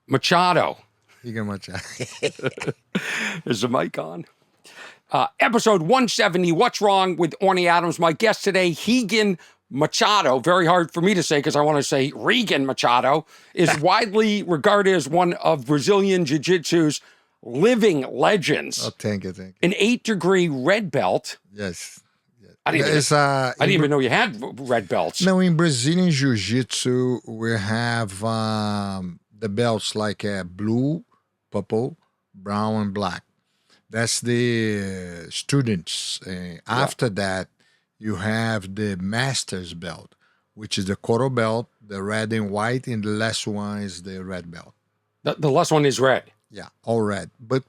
Machado. Rigan Machado. Is the mic on? Episode 170, What's Wrong with Orny Adams? My guest today, Rigan Machado, very hard for me to say because I want to say Rigan Machado, is widely regarded as one of Brazilian Jiu-Jitsu's living legends. Oh, thank you. An 8-degree red belt. Yes. I didn't even know you had red belts. No, in Brazilian Jiu-Jitsu, we have the belts like blue, purple, brown, and black. That's the students. After that, you have the master's belt, which is the coral belt, the red and white, and the last one is the red belt. The last one is red. Yeah, all red. But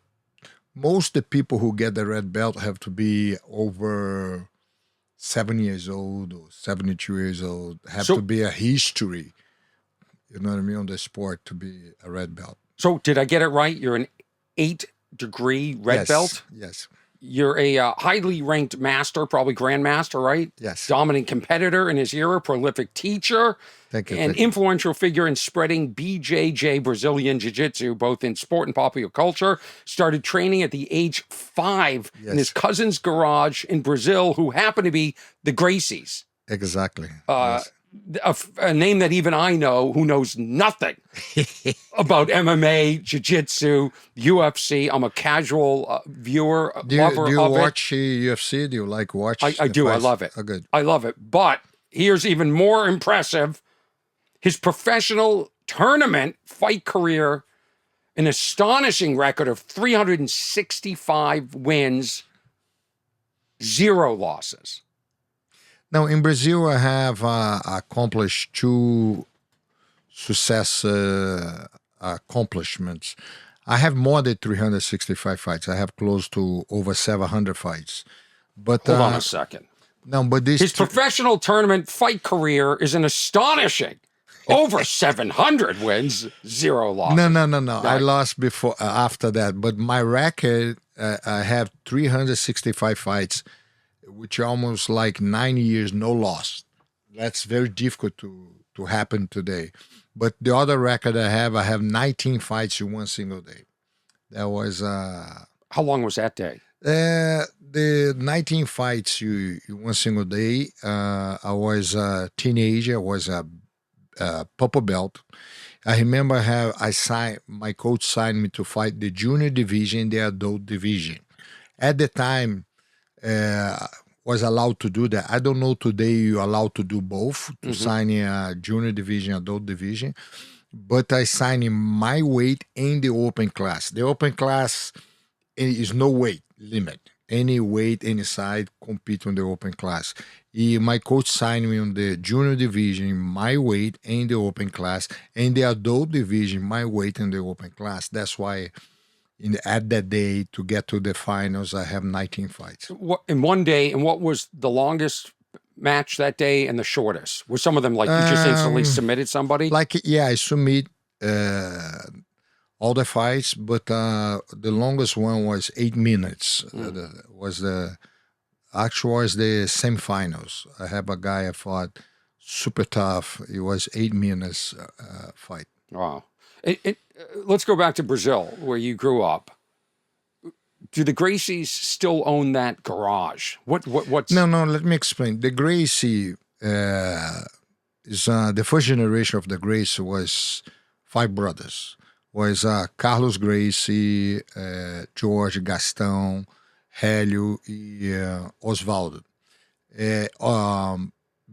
most of the people who get the red belt have to be over 7 years old or 72 years old, have to be a history, you know what I mean, on the sport to be a red belt. So did I get it right? You're an 8-degree red belt? Yes. You're a highly ranked master, probably grandmaster, right? Yes. Dominant competitor in his era, prolific teacher, Thank you. and influential figure in spreading BJJ, Brazilian Jiu-Jitsu, both in sport and popular culture. Started training at the age 5 in his cousin's garage in Brazil, who happened to be the Gracies. Exactly. A name that even I know, who knows nothing about MMA, Jiu-Jitsu, UFC. I'm a casual viewer, lover of it. Do you watch UFC? Do you like watch? I do. I love it. Oh, good. I love it. But here's even more impressive. His professional tournament fight career, an astonishing record of 365 wins, 0 losses. Now, in Brazil, I have accomplished 2 success accomplishments. I have more than 365 fights. I have close to over 700 fights. But hold on a second. No, but his professional tournament fight career is an astonishing over 700 wins, 0 losses. No. Right. I lost before after that. But my record, I have 365 fights, which are almost like 9 years, no loss. That's very difficult to happen today. But the other record I have 19 fights in one single day. That was... How long was that day? The 19 fights in one single day. I was a teenager. I was a purple belt. I remember my coach signed me to fight the junior division, the adult division. At the time, was allowed to do that. I don't know today you're allowed to do both, to sign a junior division, adult division. But I signed in my weight and the open class. The open class is no weight limit. Any weight, any side, compete on the open class. My coach signed me on the junior division, my weight, and the open class, and the adult division, my weight, and the open class. That's why at that day, to get to the finals, I have 19 fights. In one day, and what was the longest match that day and the shortest? Were some of them like you just instantly submitted somebody? I submit all the fights, but the longest one was 8 minutes. Was the semifinals. I have a guy I fought super tough. It was 8 minutes fight. Wow. Let's go back to Brazil, where you grew up. Do the Gracies still own that garage? What's... No, let me explain. The Gracie is the first generation of the Gracie was 5 brothers. Was Carlos Gracie, George, Gastão, Hélio, and Osvaldo.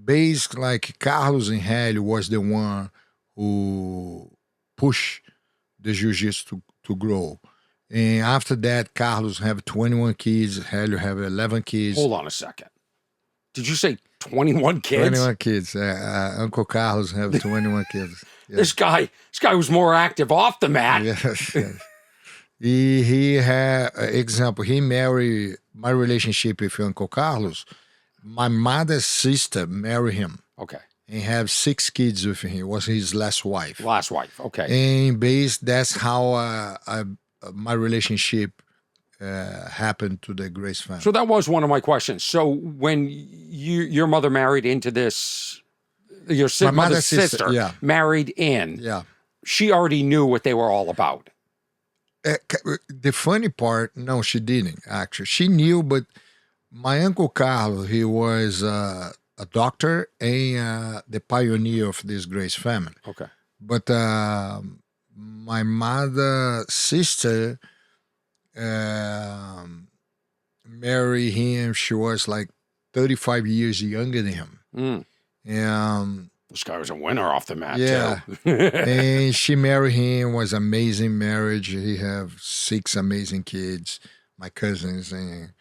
Basically, like Carlos and Hélio was the one who pushed the jiu-jitsu to grow. And after that, Carlos have 21 kids, Hélio have 11 kids. Hold on a second. Did you say 21 kids? 21 kids. Uncle Carlos have 21 kids. Yes. This guy was more active off the mat. Yes. He had, example, he married, my relationship with Uncle Carlos, my mother's sister married him. Okay. And have 6 kids with him. It was his last wife. Okay. And that's how my relationship happened to the Grace family. So that was one of my questions. So when your mother married into this, your mother's sister married in. Yeah. she already knew what they were all about. The funny part, no, she didn't actually. She knew, but my uncle Carlos, he was a doctor and the pioneer of this Grace family. Okay. But my mother's sister married him. She was like 35 years younger than him. And this guy was a winner off the mat, yeah. too. And she married him, was amazing marriage. He have 6 amazing kids, my cousins. And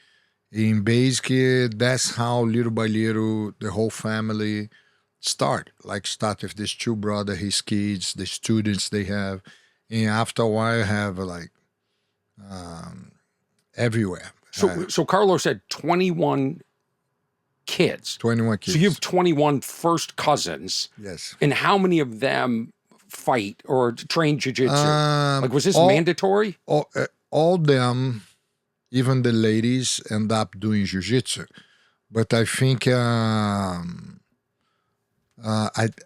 in basically, that's how little by little the whole family start with these 2 brothers, his kids, the students they have. And after a while, have like everywhere. So Carlos had 21 kids. 21 kids. So you have 21 first cousins. Yes. And how many of them fight or train jiu-jitsu? Like, was this all- mandatory? All them, even the ladies, end up doing jiu-jitsu. But I think I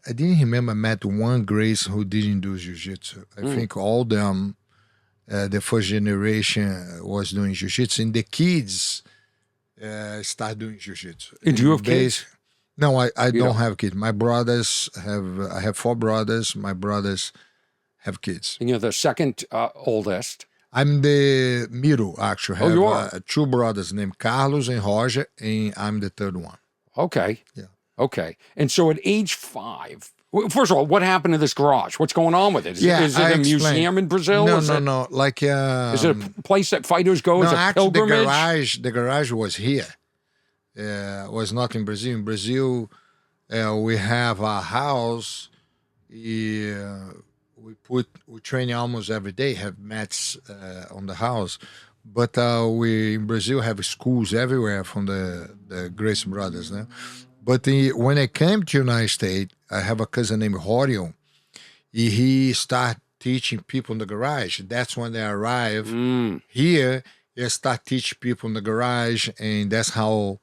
didn't remember met one Grace who didn't do jiu-jitsu. I think all them, the first generation was doing jiu-jitsu, and the kids start doing jiu-jitsu. And do you have kids? No, I You don't have kids. My brothers I have 4 brothers. My brothers have kids. And you're the second oldest. I'm the middle, actually. I have you are? 2 brothers named Carlos and Roger, and I'm the 3rd one. Okay. Yeah. Okay. And so at age 5, first of all, what happened to this garage? What's going on with it? Is it I a explained. museum in Brazil? No. Like, Is it a place that fighters go as a actually, pilgrimage? the garage was here. Was not in Brazil. In Brazil, we have a house. We train almost every day. Have mats on the house, but we in Brazil have schools everywhere from the Grace brothers. No? But when I came to United States, I have a cousin named Orion. He started teaching people in the garage. That's when they arrive here. They start teaching people in the garage, and that's how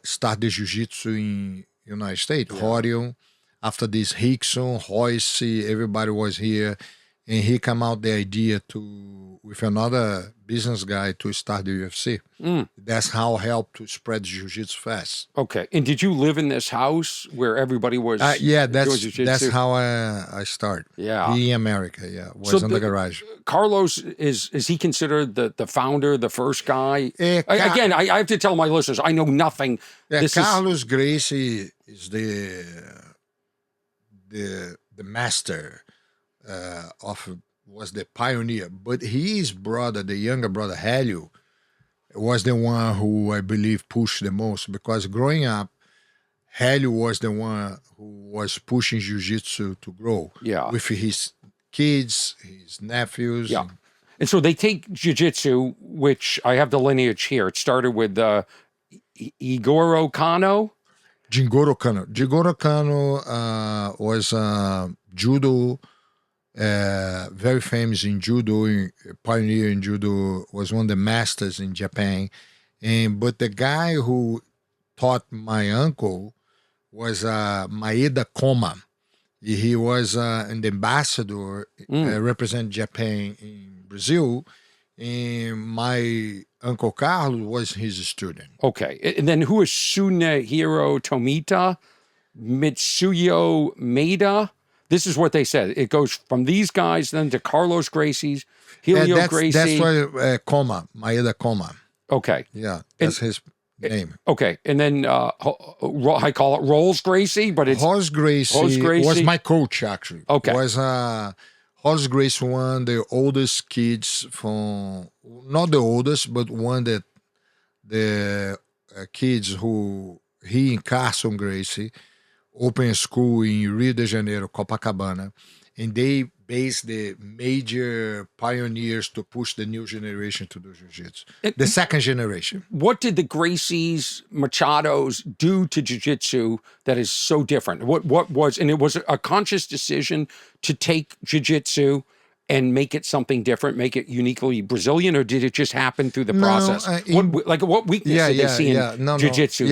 start the jiu-jitsu in United States. Yeah. Orion, after this Hixon, Royce, everybody was here, and he came out the idea with another business guy to start the UFC. That's how helped to spread jiu-jitsu fast. Okay. And did you live in this house where everybody was yeah, doing jiu-jitsu? that's how I started. Yeah. In America, yeah. Was in the garage. Carlos, is he considered the founder, the first guy? Again, I have to tell my listeners, I know nothing. Carlos Gracie is the master was the pioneer, but his brother, the younger brother Helio, was the one who I believe pushed the most, because growing up, Helio was the one who was pushing jiu-jitsu to grow. Yeah, with his kids, his nephews. Yeah, and so they take jiu-jitsu, which I have the lineage here. It started with Igoro Kano. Jingoro Kano. Jingoro Kano was judo. Very famous in judo, pioneer in judo, was one of the masters in Japan. But the guy who taught my uncle was Maeda Koma. He was an ambassador, represent Japan in Brazil, and my Uncle Carlos was his student. Okay, and then who is Sunehiro Tomita, Mitsuyo Maeda? This is what they said. It goes from these guys then to Carlos Gracie's, Helio Gracie. That's why Koma, Maeda Koma. Okay. Yeah, that's his name. Okay, and then I call it Rolls Gracie, but it's... Rolls Gracie was my coach, actually. Okay. Was Rolls Gracie one of the oldest kids from... Not the oldest, but one that the kids who... He and Carson Gracie opened a school in Rio de Janeiro, Copacabana, and they based the major pioneers to push the new generation to do jiu-jitsu. The second generation. What did the Gracies, Machados do to jiu-jitsu that is so different? What was, and it was a conscious decision to take jiu-jitsu and make it something different, make it uniquely Brazilian, or did it just happen through the process? What weakness did they see in jiu-jitsu?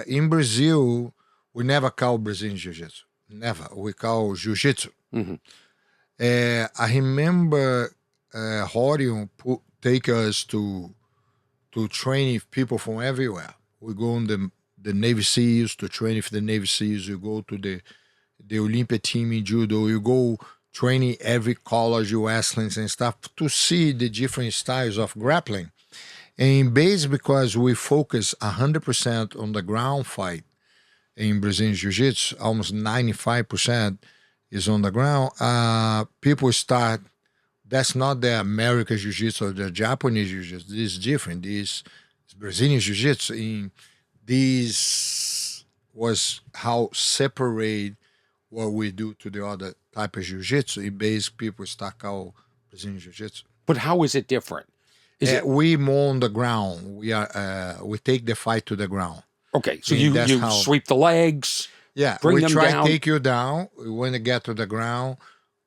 In Brazil, we never call Brazilian jiu-jitsu. Never. We call jiu-jitsu. Mhm. I remember Horion take us to train with people from everywhere. We go on the Navy SEALs to train with the Navy SEALs. You go to the Olympia team in judo. You go training every college wrestlings and stuff to see the different styles of grappling. And basically because we focus 100% on the ground fight in Brazilian Jiu-Jitsu, almost 95% is on the ground, people start, that's not the American Jiu-Jitsu or the Japanese Jiu-Jitsu. This is different. This is Brazilian Jiu-Jitsu. This was how separate what we do to the other type of Jiu-Jitsu. It basically people start called Brazilian Jiu-Jitsu. But how is it different? Is it We more on the ground. We take the fight to the ground. okay? So And that's you how- sweep the legs. Yeah, Bring we them try down. take you down. When you get to the ground,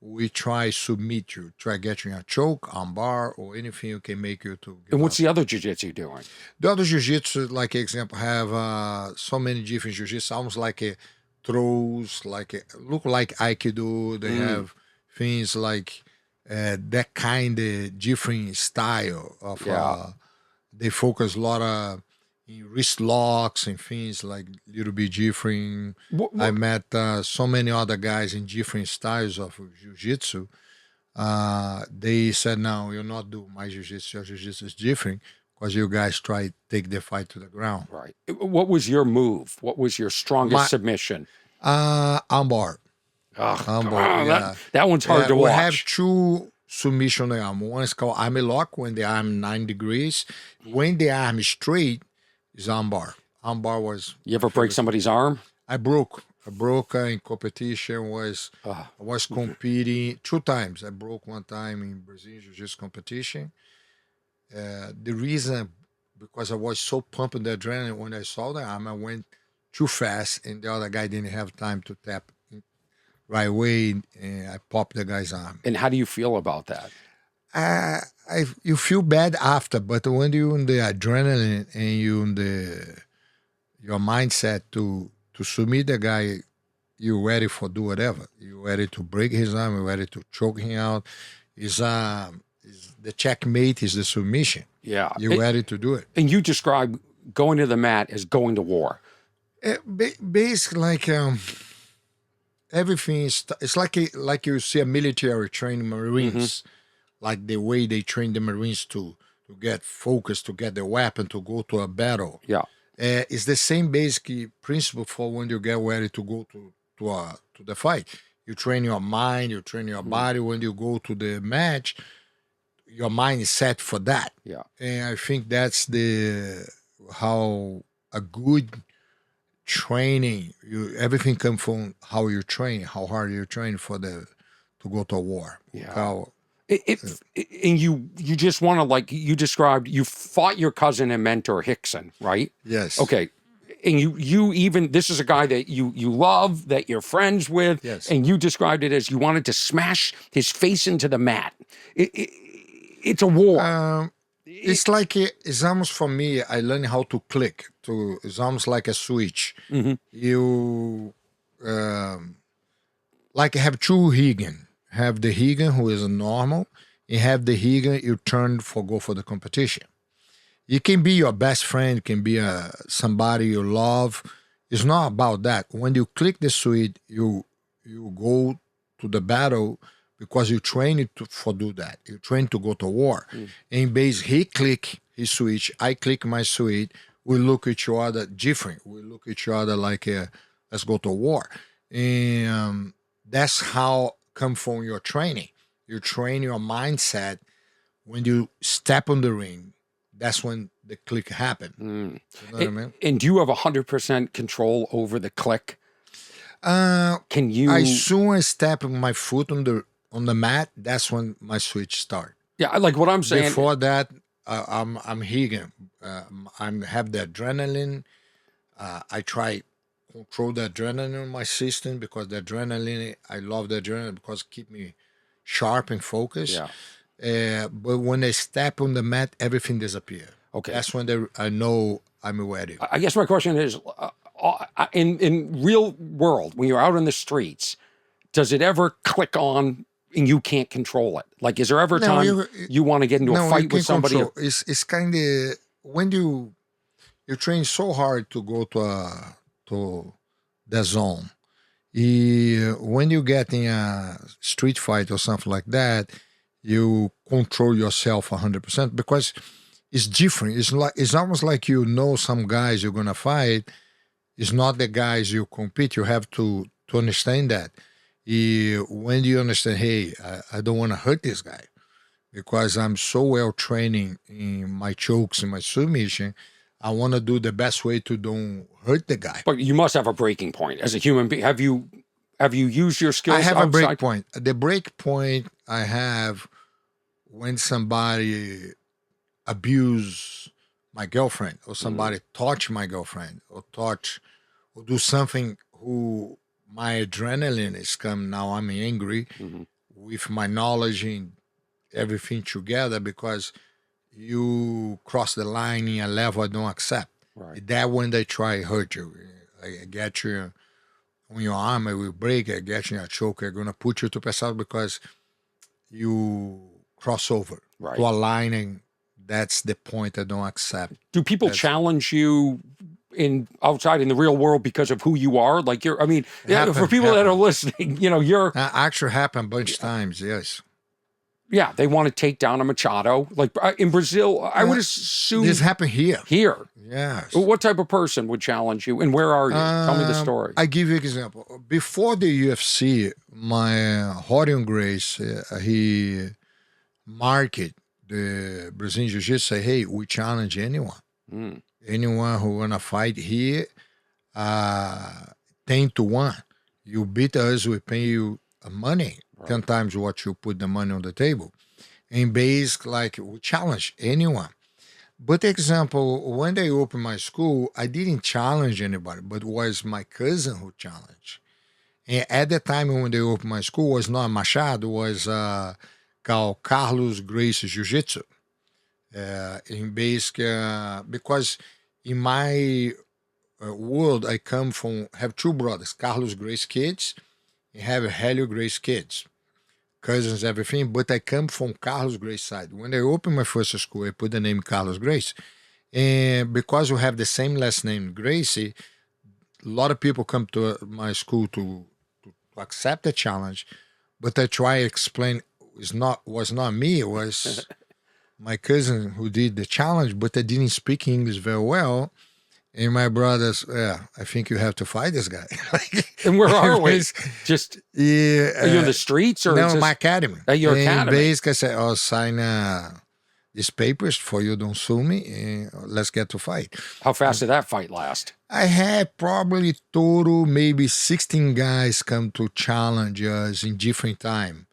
we try submit you. Try get you in a choke, on bar, or anything you can make you to give And what's up. the other jiu-jitsu doing? The other jiu-jitsu, like example, have so many different jiu-jitsu, almost like a throws, look like Aikido. They have things like that kind of different style of. Yeah. They focus a lot of in wrist locks and things like little bit different. I met so many other guys in different styles of jiu-jitsu. They said, no, you're not doing my jiu-jitsu. Your jiu-jitsu is different because you guys try to take the fight to the ground. Right. What was your move? What was your strongest submission? Armbar. Ugh, Armbar, yeah. that one's hard to We watch. have two submission arm. One is called arm lock when the arm 9 degrees. When the arm is straight, is armbar. Armbar was. You ever break somebody's arm? I broke in competition. I was competing 2 times. I broke 1 time in Brazilian Jiu-Jitsu competition. The reason, because I was so pumping the adrenaline when I saw the arm, I went too fast, and the other guy didn't have time to tap right away, and I popped the guy's arm. And how do you feel about that? You feel bad after, but when you're in the adrenaline and you in your mindset to submit the guy, you're ready for do whatever. You're ready to break his arm. You're ready to choke him out. Is the checkmate is the submission. Yeah. You're ready to do it. And you describe going to the mat as going to war. Basically, like everything is. It's like you see a military training Marines, like the way they train the Marines to get focused, to get the weapon, to go to a battle. Yeah. It's the same basic principle for when you get ready to go to the fight. You train your mind, you train your body. When you go to the match, your mind is set for that. Yeah. And I think that's how a good training. Everything comes from how you train, how hard you train to go to war. Yeah. And you just want to, like you described, you fought your cousin and mentor Hixon, right? Yes. Okay. And you even, this is a guy that you love, that you're friends with. Yes. And you described it as you wanted to smash his face into the mat. It's a war. It's like it's almost for me. I learned how to click. It's almost like a switch. You like have 2 Rigan. Have the Rigan who is a normal, and have the Rigan you go for the competition. It can be your best friend, can be somebody you love. It's not about that. When you click the switch, you go to the battle because you train it for do that. You train to go to war. And base, he click his switch, I click my switch. We look at each other different. We look at each other like, let's go to war. And that's how come from your training. You train your mindset. When you step on the ring, that's when the click happen. You know what I mean? And do you have 100% control over the click? Can you? As soon as I step my foot on the mat, that's when my switch start. Yeah, like what I'm saying. Before that, I'm Rigan. I have the adrenaline. I try control the adrenaline in my system because the adrenaline, I love the adrenaline because it keep me sharp and focused. Yeah. But when I step on the mat, everything disappears. Okay. That's when I know I'm ready. I guess my question is, in real world, when you're out in the streets, does it ever click on and you can't control it? Like, is there ever a No, time you want to get into a you fight with can somebody? control. It's kind of when you train so hard to go to the zone. When you get in a street fight or something like that, you control yourself 100% because it's different. It's almost like some guys you're gonna fight. It's not the guys you compete. You have to understand that. When you understand, hey, I don't want to hurt this guy because I'm so well training in my chokes and my submission. I want to do the best way to don't hurt the guy. But you must have a breaking point as a human being. Have you used your skills? I have a outside? break point. The break point I have when somebody abuse my girlfriend or somebody touch my girlfriend or do something who my adrenaline is come now. I'm angry with my knowledge and everything together because you cross the line in a level I don't accept. Right. That when they try to hurt you, I get you on your arm, I will break, I get you in a choke, I'm going to put you to pass out because you cross over to a line, and that's the point I don't accept. Do people challenge you outside in the real world because of who you are? Like for people that are listening, you're actually happened a bunch of times, yes. Yeah, they want to take down a Machado. Like in Brazil, I would assume this happened here. Here, yes. What type of person would challenge you, and where are you? Tell me the story. I give you an example. Before the UFC, my Rigan Grace, he marketed the Brazilian Jiu-Jitsu. Say, hey, we challenge anyone. Anyone who wanna fight here, 10-1. You beat us, we pay you money. 10 times what you put the money on the table. And basically, like, we challenge anyone. But example, when they opened my school, I didn't challenge anybody, but it was my cousin who challenged. And at the time when they opened my school, was not Machado, was called Carlos Gracie Jiu-Jitsu. In basic, because in my world, I have two brothers, Carlos Gracie kids, and have Helio Gracie kids. Cousins, everything, but I come from Carlos Gracie side. When I opened my first school, I put the name Carlos Gracie. And because we have the same last name, Gracie, a lot of people come to my school to accept the challenge, but I try to explain was not me, it was my cousin who did the challenge, but I didn't speak English very well. And my brothers, I think you have to fight this guy. And where are we? Just are you in the streets or no, my academy? At your academy. Basically, I said, I'll sign these papers for you. Don't sue me. And let's get to fight. How fast did that fight last? I had probably total maybe 16 guys come to challenge us in different time.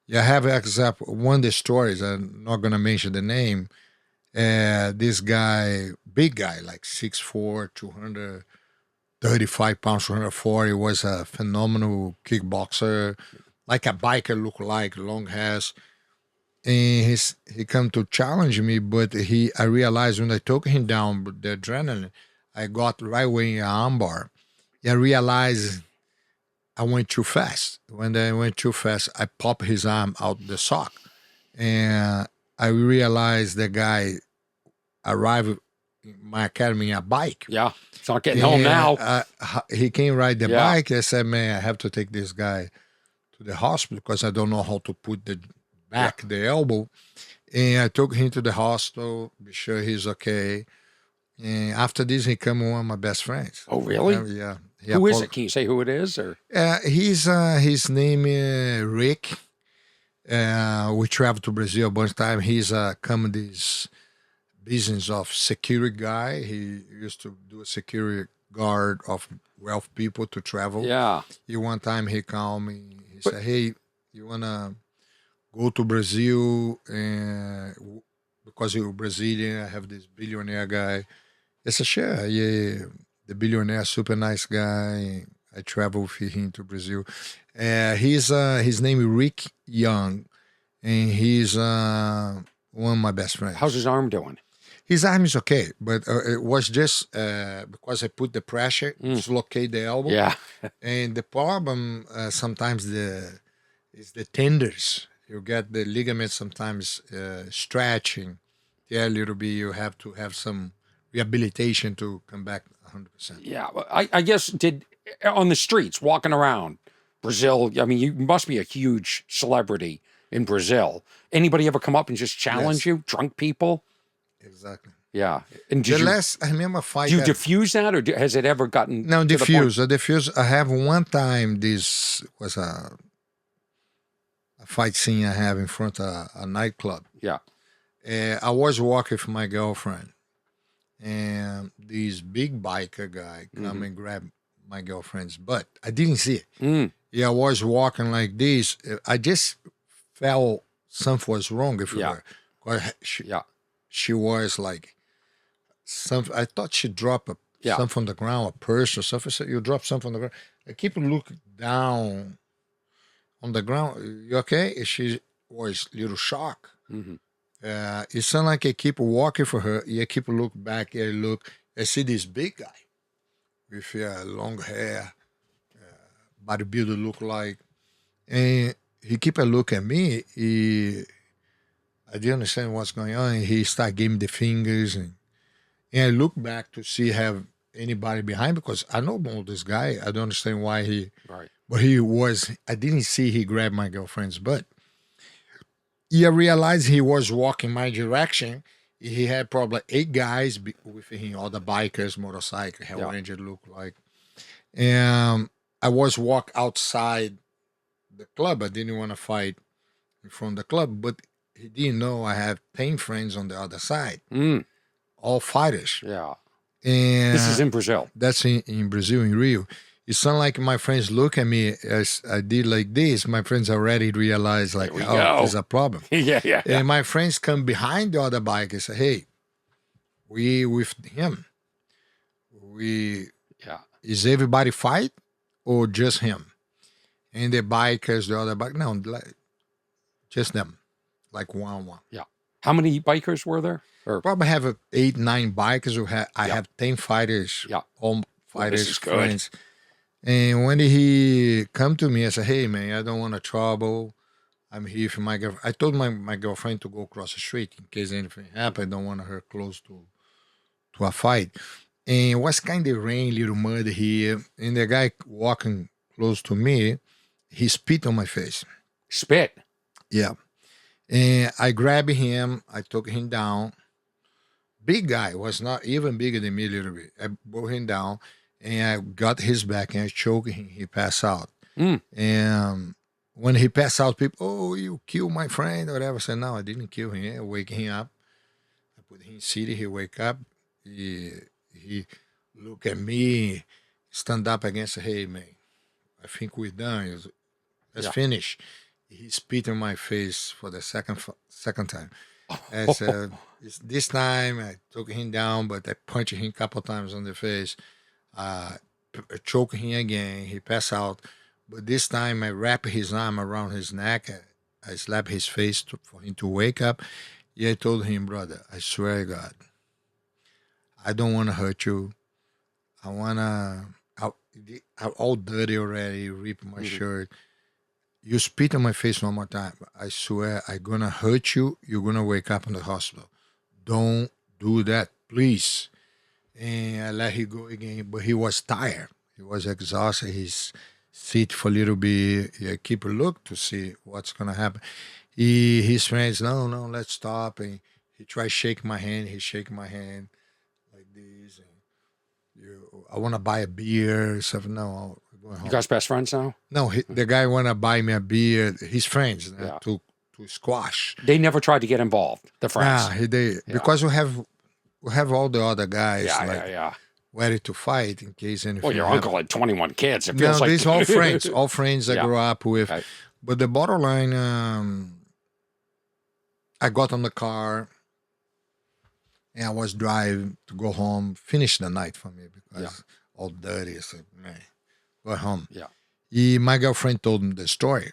You have example one of the stories. I'm not gonna mention the name. This guy, big guy, like 6'4", 235 pounds, 240, was a phenomenal kickboxer, like a biker look like, long hairs. And he come to challenge me, but I realized when I took him down with the adrenaline, I got right away in an armbar. I realized I went too fast. When I went too fast, I popped his arm out the sock. And I realized the guy arrived in my academy in a bike. Yeah, it's not getting home now. He came ride the bike. I said, man, I have to take this guy to the hospital because I don't know how to put the back, the elbow. And I took him to the hospital, be sure he's okay. And after this, he became one of my best friends. Oh, really? Yeah. Who is it? Can you say who it is? Or his name is Rick. We traveled to Brazil a bunch of times. He's come this business of security guy. He used to do a security guard of wealth people to travel. Yeah. One time he called me. He said, hey, you want to go to Brazil? Because you're Brazilian, I have this billionaire guy. I said, sure, yeah. The billionaire, super nice guy. I travel with him to Brazil. His name is Rick Young, and he's one of my best friends. How's his arm doing? His arm is okay, but it was just because I put the pressure, dislocate the elbow. Yeah. And the problem sometimes is the tendons. You get the ligaments sometimes stretching. Yeah, a little bit. You have to have some rehabilitation to come back 100%. Yeah. Well, I guess on the streets, walking around Brazil, I mean, you must be a huge celebrity in Brazil. Anybody ever come up and just challenge Yes. you? Drunk people? Exactly. Yeah. And The last I remember a fight. do you diffuse that, or has it ever gotten No, to the point? diffuse. I have one time. This was a fight scene I have in front of a nightclub. Yeah. I was walking with my girlfriend, and this big biker guy come and grab my girlfriend's butt. I didn't see it. Mm. Yeah, I was walking like this. I just felt something was wrong with Yeah. her. 'Cause Yeah. she was like I thought she dropped Yeah. something on the ground, a purse or something. So you drop something on the ground. I keep looking down on the ground. You okay? And she was a little shocked. Mhm. It sounded like I keep walking for her. I keep look back. I look. I see this big guy with long hair, bodybuilder look like, and he keep a look at me. I didn't understand what's going on. And he start giving me the fingers, and I look back to see have anybody behind because I know this guy. I don't understand why he. Right. But he was. I didn't see he grabbed my girlfriend's butt. I realized he was walking my direction. He had probably 8 guys with him, all the bikers, motorcycle, how Ranger look like. And I was walk outside the club. I didn't want to fight in front of the club, but he didn't know I have 10 friends on the other side, all fighters. Yeah. And This is in Brazil. That's in Brazil, in Rio. It sounded like my friends look at me as I did like this. My friends already realized like, oh, there's a problem. Yeah. And my friends come behind the other bike and say, hey, we with him. Is everybody fight or just him? And the bikers, the other bike, no, like, just them, like one. Yeah. How many bikers were there? Or probably have 8, 9 bikers. I have 10 fighters. Yeah. All fighters, this is good. friends. And when he come to me, I said, hey, man, I don't want to trouble. I'm here for my girlfriend. I told my girlfriend to go across the street in case anything happened. I don't want her close to a fight. And it was kind of rain, little mud here. And the guy walking close to me, he spit on my face. Spit? Yeah. And I grabbed him. I took him down. Big guy, was not even bigger than me a little bit. I brought him down. And I got his back and I choked him. He passed out. And when he passed out, people, oh, you killed my friend or whatever. I said, no, I didn't kill him. I wake him up. I put him in city. He wake up. He look at me, stand up against, hey, man, I think we're done. Let's finish. He spit in my face for the second time. I said, this time I took him down, but I punched him a couple times on the face. Choke him again. He passed out. But this time I wrap his arm around his neck. I slap his face for him to wake up. Yeah, I told him, brother, I swear to God, I don't want to hurt you. I want to, I'm all dirty already, rip my shirt. You spit on my face one more time. I swear I'm going to hurt you. You're going to wake up in the hospital. Don't do that, please. And I let him go again, but he was tired. He was exhausted. He's sit for a little bit. He keep a look to see what's gonna happen. His friends, no, let's stop. And he tried to shake my hand. He shake my hand like this. And I want to buy a beer. So no, I'm going home. You guys best friends now? No, the guy want to buy me a beer. His friends to squash. They never tried to get involved. The friends. Because we have all the other guys ready to fight in case anything. Well, your uncle had 21 kids. It feels no, like these all friends I grew up with. Right. But the bottom line, I got on the car and I was driving to go home, finish the night for me because all dirty. I said, man, go home. Yeah. My girlfriend told me the story.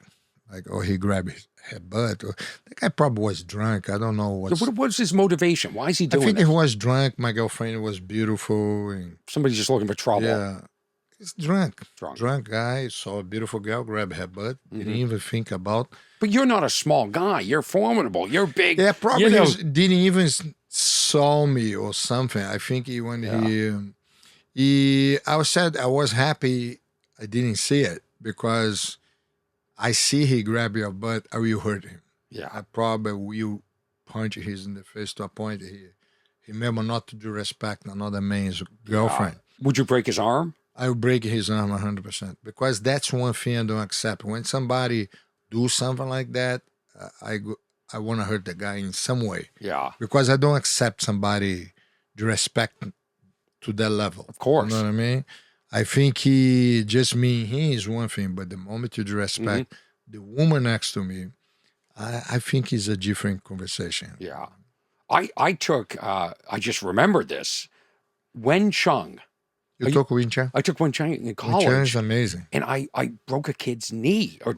Like, or he grabbed his butt. Or, the guy probably was drunk. I don't know So what's. what was his motivation? Why is he I doing think he this? was drunk. My girlfriend was beautiful. And Somebody's just looking for trouble. yeah, he's drunk. Drunk. Drunk guy saw a beautiful girl, grab her butt. Didn't even think about. But you're not a small guy. You're formidable. You're big. Yeah, probably You know, didn't even saw me or something. I think when I was happy I didn't see it because I see he grab your butt, I will hurt him. yeah. I probably will punch his in the face to a point he remember not to disrespect another man's girlfriend. Would you break his arm? I will break his arm 100% because that's one thing I don't accept. When somebody do something like that, I want to hurt the guy in some way. Yeah. Because I don't accept somebody disrespect to that level. Of course. You know what I mean? I think he just me and he is one thing, but the moment you disrespect the woman next to me, I think it's a different conversation. Yeah. I just remembered this. Wen Chung. You took Wing Chun? I took Wen Chung in Wing Chun college. is amazing. And I broke a kid's knee or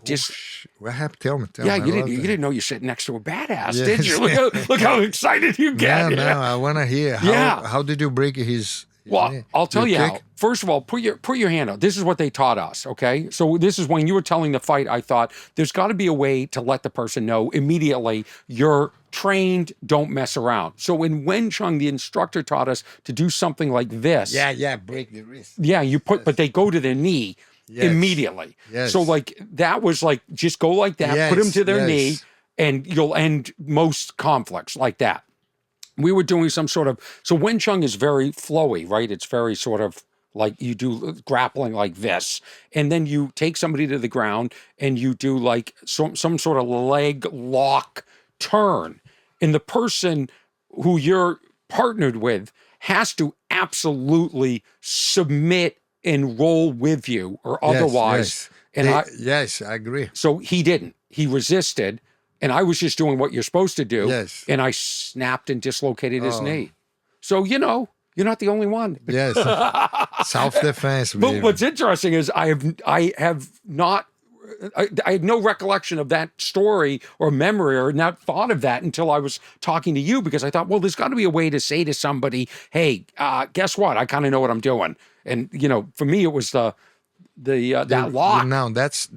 What happened? Tell me. yeah, me. you didn't know you're sitting next to a badass, Yes. did you? Look how excited you get. No, I want to hear. How did you break his Well, knee? I'll tell you how. kick? First of all, put your hand out. This is what they taught us, okay? So this is when you were telling the fight, I thought there's got to be a way to let the person know immediately you're trained, don't mess around. So in Wen Chung, the instructor taught us to do something like this. Yeah, break the wrist. Yeah, but they go to their knee immediately. Yes. So like that was like, just go like that, put them to their knee, and you'll end most conflicts like that. We were doing some sort of, so Wen Chung is very flowy, right? It's very sort of like you do grappling like this. And then you take somebody to the ground and you do like some sort of leg lock turn. And the person who you're partnered with has to absolutely submit and roll with you or otherwise. And Yes, I agree. so he didn't. He resisted. And I was just doing what you're supposed to do. Yes. And I snapped and dislocated his knee. So, you're not the only one. Yes. Self-defense, But baby. what's interesting is I had no recollection of that story or memory or not thought of that until I was talking to you, because I thought, well, there's got to be a way to say to somebody, hey, guess what? I kind of know what I'm doing. And, for me, it was that lock. No, that's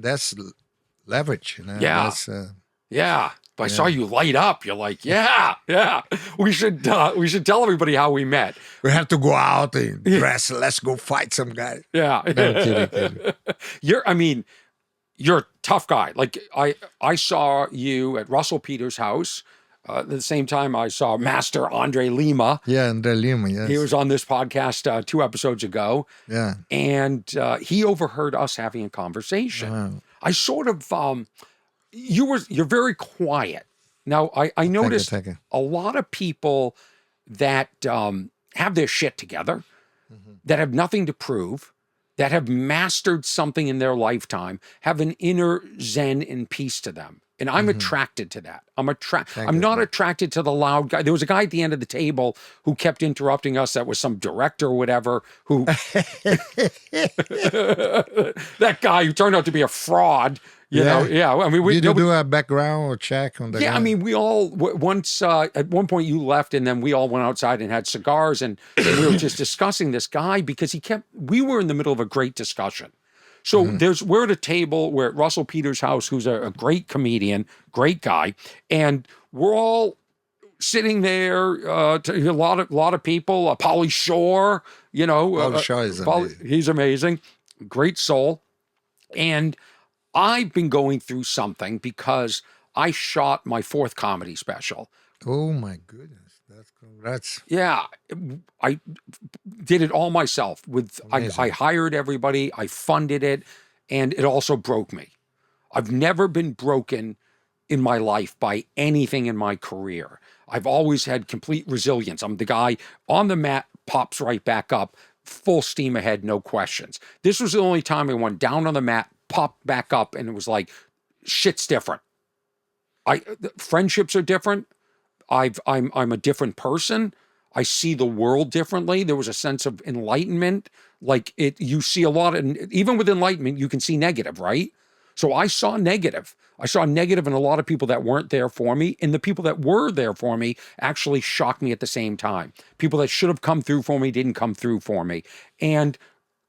leverage. Yeah. That's, Yeah. If I saw you light up, you're like, yeah. We should tell everybody how we met. we have to go out and dress. Let's go fight some guy. Yeah. No, kidding. You're a tough guy. Like I saw you at Russell Peters' house. At the same time, I saw Master Andre Lima. Yeah, Andre Lima, yes. He was on this podcast 2 episodes ago. Yeah. And he overheard us having a conversation. Wow. I sort of, you're very quiet. Now, I noticed Thank you. a lot of people that have their shit together, that have nothing to prove, that have mastered something in their lifetime, have an inner zen and peace to them. And I'm attracted to that. I'm not attracted to the loud guy. There was a guy at the end of the table who kept interrupting us. That was some director or whatever who, that guy who turned out to be a fraud, you know? Yeah. I mean, Did you do a background check on the guy? I mean, we all once at one point you left, and then we all went outside and had cigars, and we were just discussing this guy because we were in the middle of a great discussion. So we're at a table, we're at Russell Peters' house, who's a great comedian, great guy, and we're all sitting there. A lot of people. Pauly Shore, Pauly Shore is amazing. He's amazing, great soul, and I've been going through something because I shot my 4th comedy special. Oh my goodness. That's congrats. Yeah, I did it all myself. I hired everybody, I funded it, and it also broke me. I've never been broken in my life by anything in my career. I've always had complete resilience. I'm the guy on the mat, pops right back up, full steam ahead, no questions. This was the only time I went down on the mat, popped back up, and it was like, shit's different. Friendships are different. I'm a different person. I see the world differently. There was a sense of enlightenment. You see a lot of, even with enlightenment, you can see negative, right? So I saw negative. I saw negative in a lot of people that weren't there for me. And the people that were there for me actually shocked me at the same time. People that should have come through for me didn't come through for me. And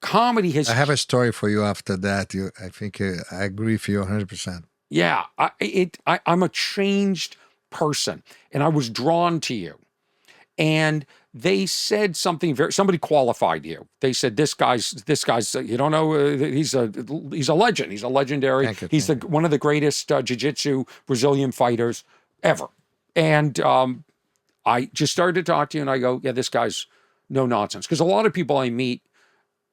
comedy has... I have a story for you after that. I think I agree with you 100%. Yeah, I'm a changed person, and I was drawn to you. And they said something somebody qualified you. They said, this guy's, you don't know, he's a legend. He's a legendary. He's one of the greatest jiu-jitsu Brazilian fighters ever. And I just started to talk to you, and I go, yeah, this guy's no nonsense. Because a lot of people I meet,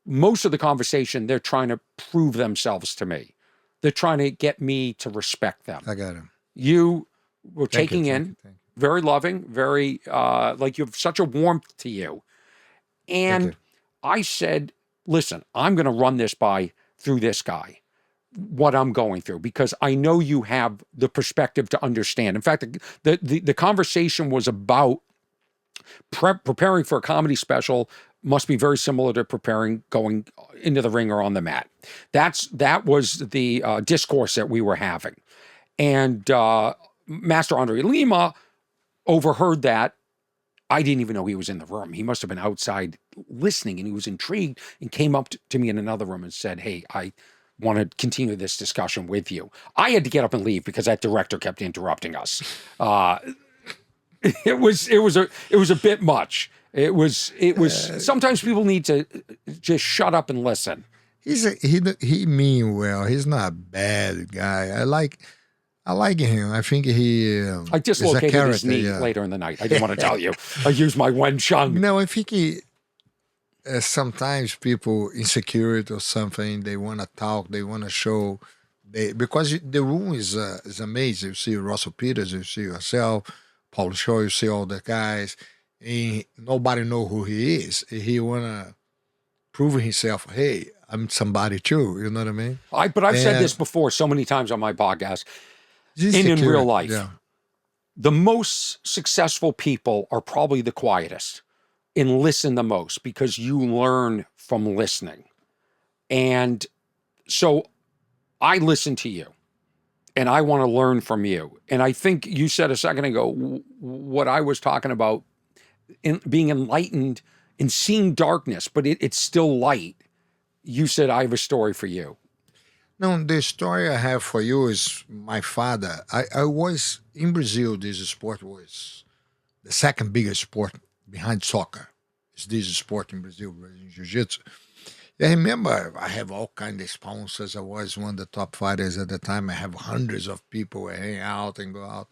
most of the conversation, they're trying to prove themselves to me. They're trying to get me to respect them. I got him. You were taking in, very loving, very, like you have such a warmth to you. And I said, listen, I'm going to run this through this guy, what I'm going through, because I know you have the perspective to understand. In fact, the conversation was about preparing for a comedy special must be very similar to going into the ring or on the mat. That was the discourse that we were having. And Master Andre Lima overheard that. I didn't even know he was in the room. He must have been outside listening, and he was intrigued and came up to me in another room and said, hey, I want to continue this discussion with you. I had to get up and leave because that director kept interrupting us. It was a bit much. It was sometimes people need to just shut up and listen. He mean well. He's not a bad guy. I like him. I think I dislocated his knee later in the night. I didn't want to tell you. I used my Wen Chun. No, I think sometimes people insecure or something, they want to talk, they want to show. Because the room is amazing. You see Russell Peters, you see yourself, Paul Shaw, you see all the guys. And nobody know who he is. He want to prove himself. Hey, I'm somebody too. You know what I mean? But I've said this before so many times on my podcast. In real life, the most successful people are probably the quietest and listen the most because you learn from listening. And so I listen to you and I want to learn from you. And I think you said a second ago, what I was talking about in being enlightened and seeing darkness, but it's still light. You said, I have a story for you. No, the story I have for you is my father. I was in Brazil. This sport was the second biggest sport behind soccer. It's this sport in Brazil, Brazilian Jiu-Jitsu. I remember I have all kinds of sponsors. I was one of the top fighters at the time. I have hundreds of people hang out and go out.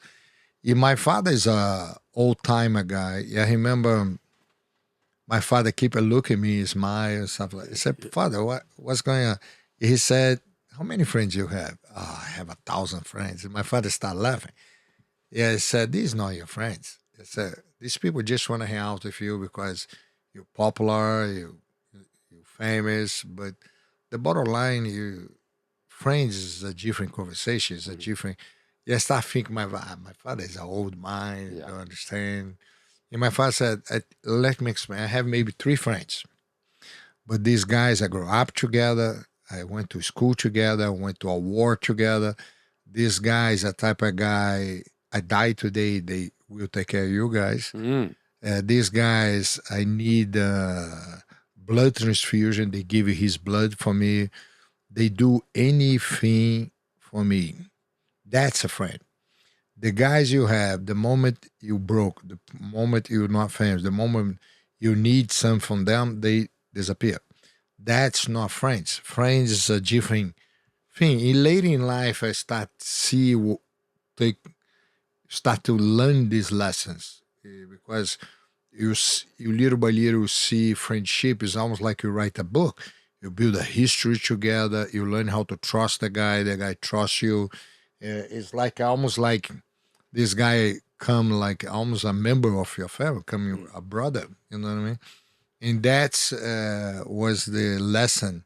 My father is a old-timer guy. I remember my father keep a look at me, smile, and stuff like that. I said, Father, what's going on? He said, how many friends you have? Oh, I have 1,000 friends. And my father started laughing. Yeah, he said, these are not your friends. He said, these people just want to hang out with you because you're popular, you're famous. But the bottom line, friends is a different conversation. It's a different... I start thinking my father is an old mind, you don't understand. And my father said, let me explain. I have maybe 3 friends. But these guys, I grew up together. I went to school together. I went to a war together. This guy is a type of guy, I die today, they will take care of you guys. These guys, I need blood transfusion. They give his blood for me. They do anything for me. That's a friend. The guys you have, the moment you broke, the moment you're not famous, the moment you need something from them, they disappear. That's not friends. Friends is a different thing. Later in life, I start to learn these lessons because you little by little see friendship is almost like you write a book. You build a history together. You learn how to trust the guy trusts you. It's like almost like this guy come like almost a member of your family, come a brother. You know what I mean? And that's was the lesson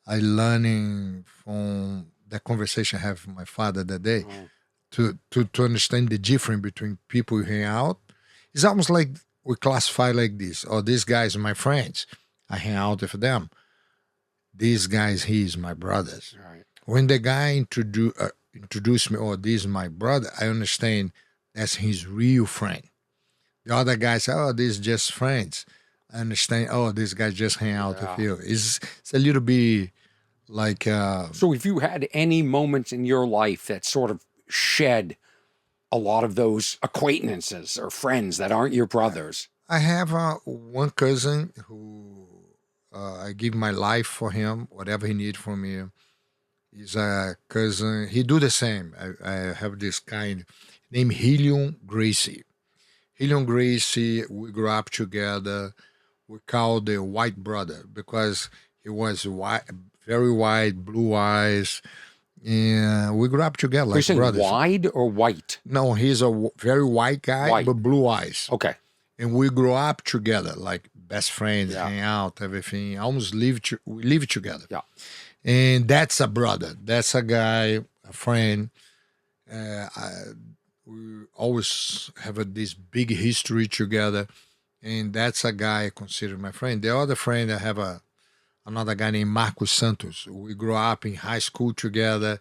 I learning from the conversation I have with my father that day, to understand the difference between people you hang out. It's almost like we classify like this. Oh, these guys are my friends. I hang out with them. These guys, he's my brothers. Right. When the guy introduced me, oh, this is my brother, I understand that's his real friend. The other guy said, oh, this is just friends. I understand, oh, this guy just hang out with Yeah. you. It's a little bit like, So if you had any moments in your life that sort of shed a lot of those acquaintances or friends that aren't your brothers. I have one cousin who I give my life for him, whatever he needs from me. He's a cousin. He do the same. I have this kind named Helium Gracie. Helium Gracie, we grew up together. We call the white brother because he was white, very white, blue eyes, and we grew up together You're like saying brothers. wide or white? No, he's a very white guy, White. but blue eyes. Okay. And we grew up together like best friends, Yeah. hang out, everything. Almost we live together. Yeah. And that's a brother. That's a guy, a friend. We always have this big history together, and that's a guy I consider my friend. The other friend, I have another guy named Marcos Santos. We grew up in high school together.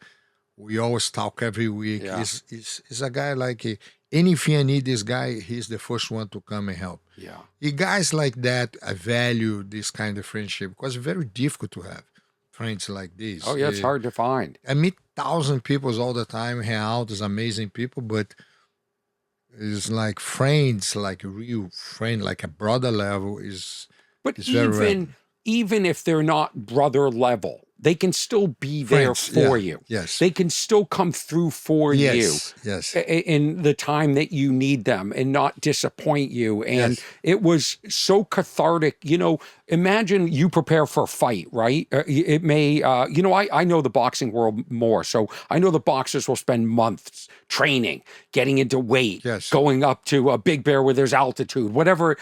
We always talk every week. Yeah. He's a guy like anything I need this guy, he's the first one to come and help. Yeah. Guys like that, I value this kind of friendship because it's very difficult to have friends like this. Oh yeah, it's hard to find. I meet 1,000 people all the time, hang out, there's amazing people, but it's like friends, like a real friend, like a brother level is. But It's very rare. even if they're not brother level, they can still be there Friends, for yeah. you. Yes. They can still come through for Yes. you Yes. in the time that you need them and not disappoint you. And Yes. it was so cathartic. You know, imagine you prepare for a fight, right? It may, you know, I know the boxing world more. So I know the boxers will spend months training, getting into weight, Yes. going up to a Big Bear where there's altitude, whatever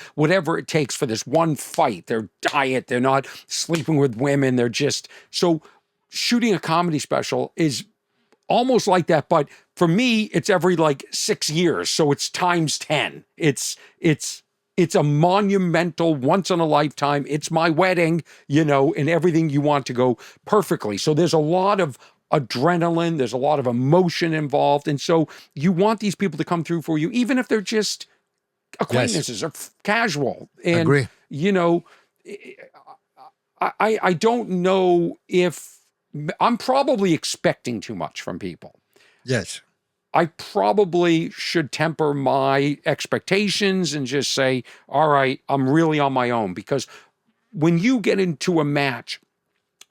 it takes for this one fight. Their diet, they're not sleeping with women. They're just so shooting a comedy special is almost like that, but for me, it's every like 6 years, so it's times 10. It's a monumental, once in a lifetime. It's my wedding, you know, and everything you want to go perfectly. So there's a lot of adrenaline, there's a lot of emotion involved, and so you want these people to come through for you, even if they're just acquaintances or casual. And Agree. you know, I don't know if I'm probably expecting too much from people. Yes. I probably should temper my expectations and just say, all right, I'm really on my own. Because when you get into a match,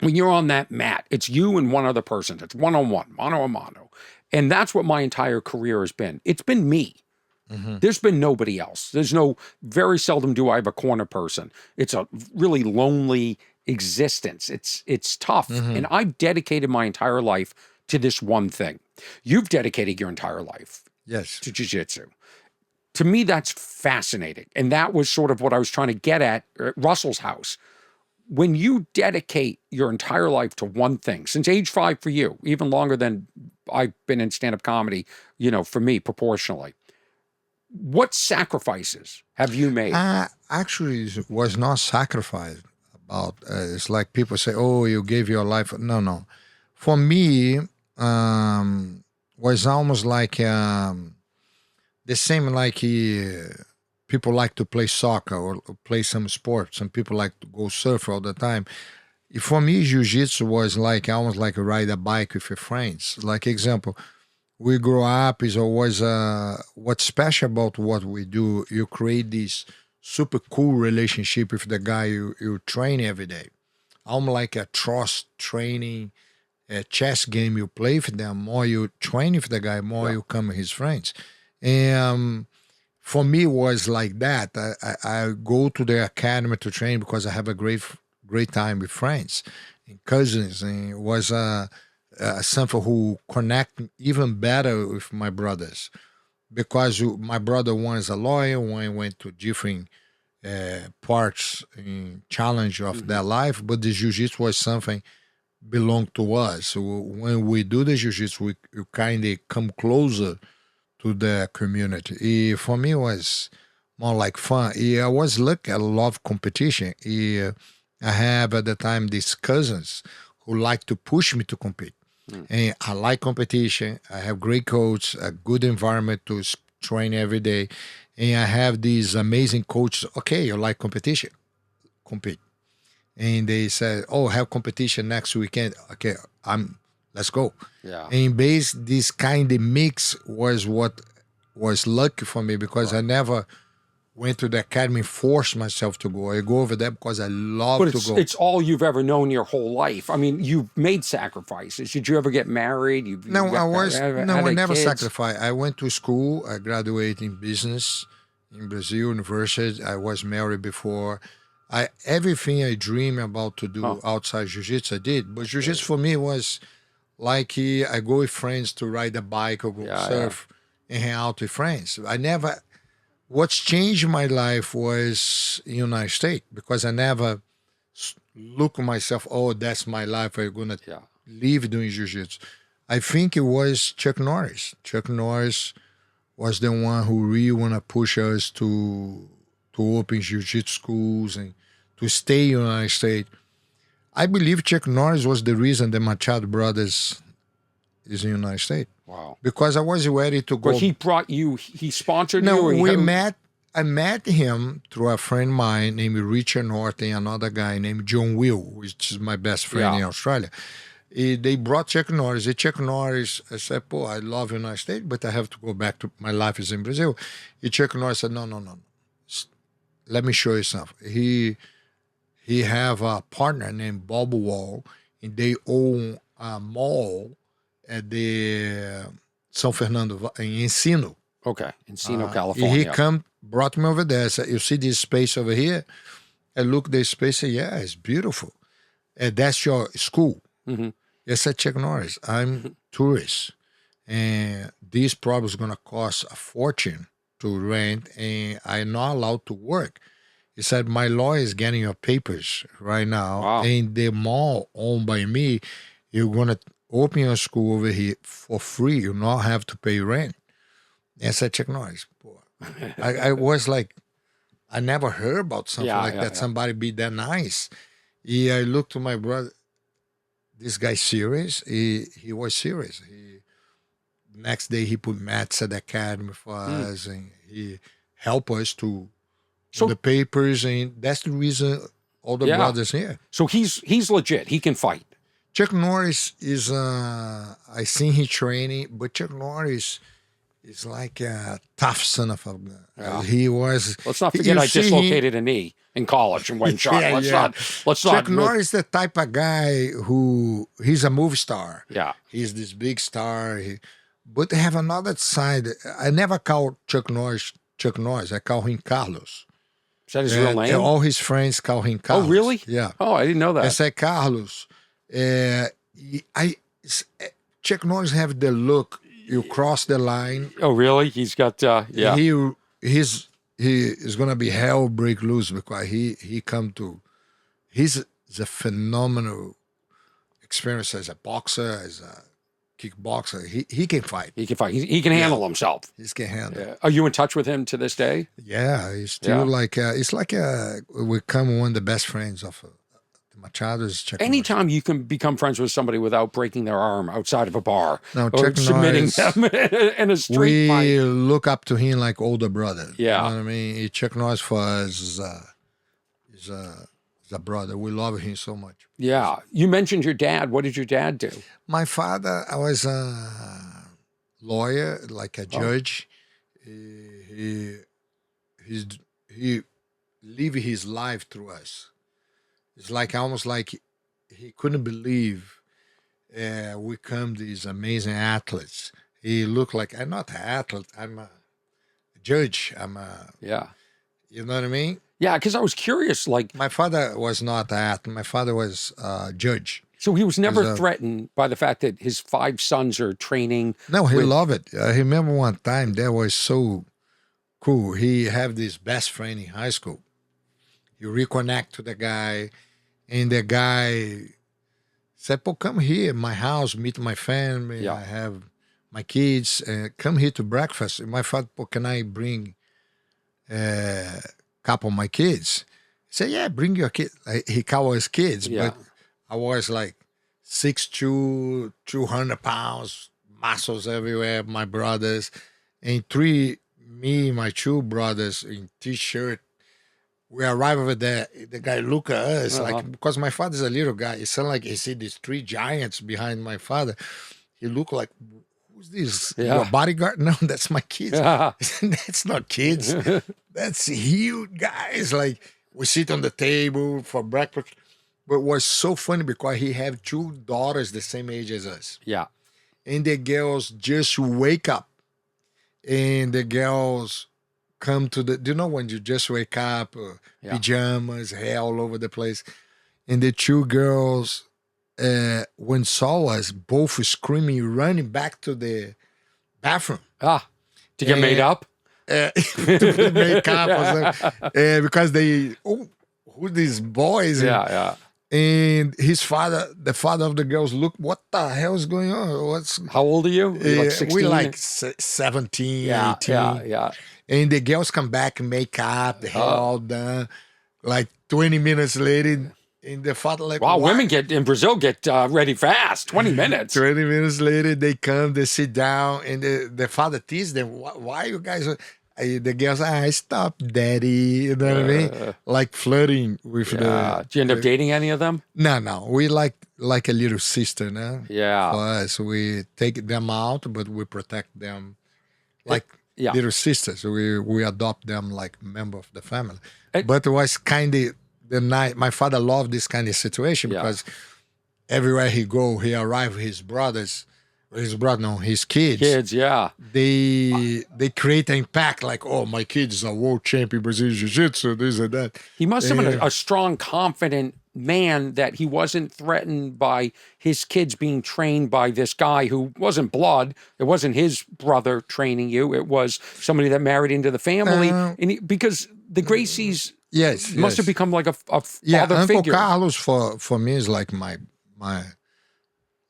when you're on that mat, it's you and one other person. It's one-on-one, mano a mano. And that's what my entire career has been. It's been me. Mm-hmm. There's been nobody else. Very seldom do I have a corner person. It's a really lonely existence. It's tough. Mm-hmm. And I've dedicated my entire life to this one thing. You've dedicated your entire life Yes. to jiu-jitsu. To me, that's fascinating. And that was sort of what I was trying to get at Russell's house. When you dedicate your entire life to one thing, since age 5 for you, even longer than I've been in stand-up comedy, you know, for me, proportionally, what sacrifices have you made? Actually, it was not sacrifice. About it's like people say, "Oh, you gave your life." No. For me, was almost like the same like people like to play soccer or play some sport. Some people like to go surf all the time. For me, jiu-jitsu was like almost like ride a bike with your friends. Like example, we grow up is always what's special about what we do. You create this super cool relationship with the guy you train every day. Almost like a trust training, a chess game you play with them. More you train with the guy, more you become his friends. And for me, it was like that. I go to the academy to train because I have a great time with friends and cousins, and it was something who connect even better with my brothers because my brother one is a lawyer, one went to different parts and challenge of their life, but the jiu-jitsu was something belonged to us. So when we do the jiu-jitsu, we kind of come closer to the community. For me, it was more like fun. I was lucky. I love competition. I have at the time these cousins who like to push me to compete. Mm. And I like competition. I have great coach, a good environment to train every day. And I have these amazing coaches. Okay, you like competition? Compete. And they said, "Oh, have competition next weekend." Okay, let's go. Yeah. And base this kind of mix was what was lucky for me because I Right. never went to the academy, forced myself to go. I go over there because I love But to it's go. it's all you've ever known your whole life. I mean, you've made sacrifices. Did you ever get married? You No, I got was no, had I a never kids? sacrificed. I went to school. I graduated in business in Brazil University. I was married before. I everything I dream about to Huh. do outside jiu-jitsu I did. But Great. jiu-jitsu for me was like I go with friends to ride a bike or go Yeah, yeah. surf and hang out with friends. I never. What's changed my life was in United States because I never look at myself. Oh, that's my life. I'm gonna Yeah. live doing jiu-jitsu. I think it was Chuck Norris. Chuck Norris was the one who really want to push us to open jiu-jitsu schools and to stay in the United States. I believe Chuck Norris was the reason the Machado brothers is in the United States Wow. because I was ready to But go. he brought you. He sponsored No, you, or we met. I met him through a friend of mine named Richard North and another guy named John Will, which is my best friend Yeah. in Australia. They brought Chuck Norris. Chuck Norris, I said, "Oh, I love the United States, but I have to go back to my life is in Brazil." Chuck Norris said, "No, no, no. Let me show you something." He have a partner named Bob Wall, and they own a mall at the São Fernando in Encino. Okay, Encino, He California. brought me over there. Said, "You see this space over here?" I look at the space. Say, "Yeah, it's beautiful." And that's your school. Hmm. Yes, I Chuck Norris. I'm tourist, and this probably is gonna cost a fortune to rent, and I'm not allowed to work. He said, "My lawyer is getting your papers right now, Wow. and the mall owned by me, you're gonna open your school over here for free. You not have to pay rent." And I said, "Chuck Norris." Boy, I was like, I never heard about something Yeah, like yeah, that. yeah. Somebody be that nice. I looked to my brother. This guy's serious. He was serious. Next day he put mats at the academy for us, and he helped us to So the papers, and that's the reason all the yeah. brothers here. So he's legit. He can fight. Chuck Norris is I seen him training, but Chuck Norris is like a tough son of a gun. Yeah. He was. Let's not forget you I see him- dislocated a knee in college and went shot. Yeah, Let's yeah. not. Chuck Norris, the type of guy who he's a movie star. Yeah. He's this big star. But they have another side. I never call Chuck Norris Chuck Norris. I call him Carlos. Is that his real And name? all his friends call him Carlos. Oh, really? Yeah. Oh, I didn't know I that. say Carlos. Chuck Norris have the look. You cross the line. Oh, really? He's got yeah. He is gonna be hell break loose because he come to. He's a phenomenal experience as a boxer, as a kickboxer. He can fight. He can fight. He can handle himself. He can handle. Yeah. Are you in touch with him to this day? Yeah, he's still Yeah. like it's like we come one of the best friends of the Machado's. Chuck Norris. Anytime you can become friends with somebody without breaking their arm outside of a bar Now, or Chuck submitting Norris, them in a street we fight. look up to him like older brother. Yeah. You know what I mean? Chuck Norris for us is a brother. We love him so much. Yeah. You mentioned your dad. What did your dad do? My father, I was a lawyer, like a judge. He lived his life through us. It's like almost like he couldn't believe we come these amazing athletes. He looked like I'm not an athlete. I'm a judge. Yeah. You know what I mean? Yeah, because I was curious, like, My father was not an athlete. My father was a judge. so he was never a- threatened by the fact that his 5 sons are training. No, he With- loved it. I remember one time that was so cool. He had this best friend in high school. You reconnect to the guy, and the guy said, "Oh, come here, my house, meet my family. Yeah. I have my kids. Come here to breakfast." And my father, "Oh, can I bring a couple of my kids?" He said, "Yeah, bring your kid." He called his kids, Yeah. but I was like 6'2", 200 pounds, muscles everywhere, my brothers. And three, me, my two brothers in t-shirt. We arrive over there. The guy look at us like, because my father's a little guy. It sounded like he see these three giants behind my father. He looked like, who's this? Your bodyguard? No, that's my kids. Yeah. That's not kids. That's huge guys. Like, we sit on the table for breakfast. But it was so funny because he have two daughters the same age as us. Yeah. And the girls just wake up. And the girls come to the, do you know when you just wake up, pajamas, hair all over the place? And the two girls, when saw us, both screaming, running back to the bathroom. To get made up? To make up or something. Because they, who these boys? Yeah. And his father, the father of the girls, look, what the hell is going on? How old are you? You're like 16? We like 17, 18. Yeah. And the girls come back and make up, the hair all done. Like 20 minutes later, and the father like, wow, what? women in Brazil get ready fast. 20 minutes. 20 minutes later, they come, they sit down, and the father teases them, why you guys are... The girls, stop, daddy. You know what I mean? Like flirting with the... Did you end up dating any of them? No. We like a little sister, no? Yeah. For us, we take them out, but we protect them like little sisters. We adopt them like member of the family. But it was kind of the night. My father loved this kind of situation because everywhere he go, he arrive with his brothers. His kids. They create an impact like, oh, my kid is a world champion Brazilian Jiu-Jitsu, this and that. He must have been a strong, confident man that he wasn't threatened by his kids being trained by this guy who wasn't blood. It wasn't his brother training you. It was somebody that married into the family. Because the Gracies must have become like a father Uncle figure. Carlos for me is like my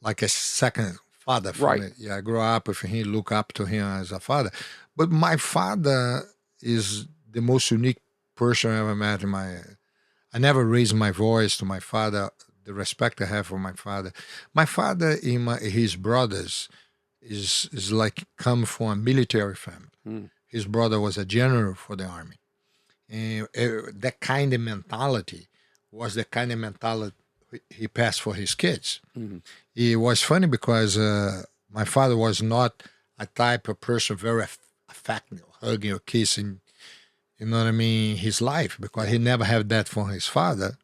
like a second father for me. Yeah, I grew up with him, look up to him as a father. But my father is the most unique person I ever met in my... I never raised my voice to my father, the respect I have for my father. My father and his brothers is like come from a military family. His brother was a general for the army. And that kind of mentality was the kind of mentality he passed for his kids. It was funny because my father was not a type of person very affectionate, hugging or kissing, you know what I mean, his life, because he never had that from his father.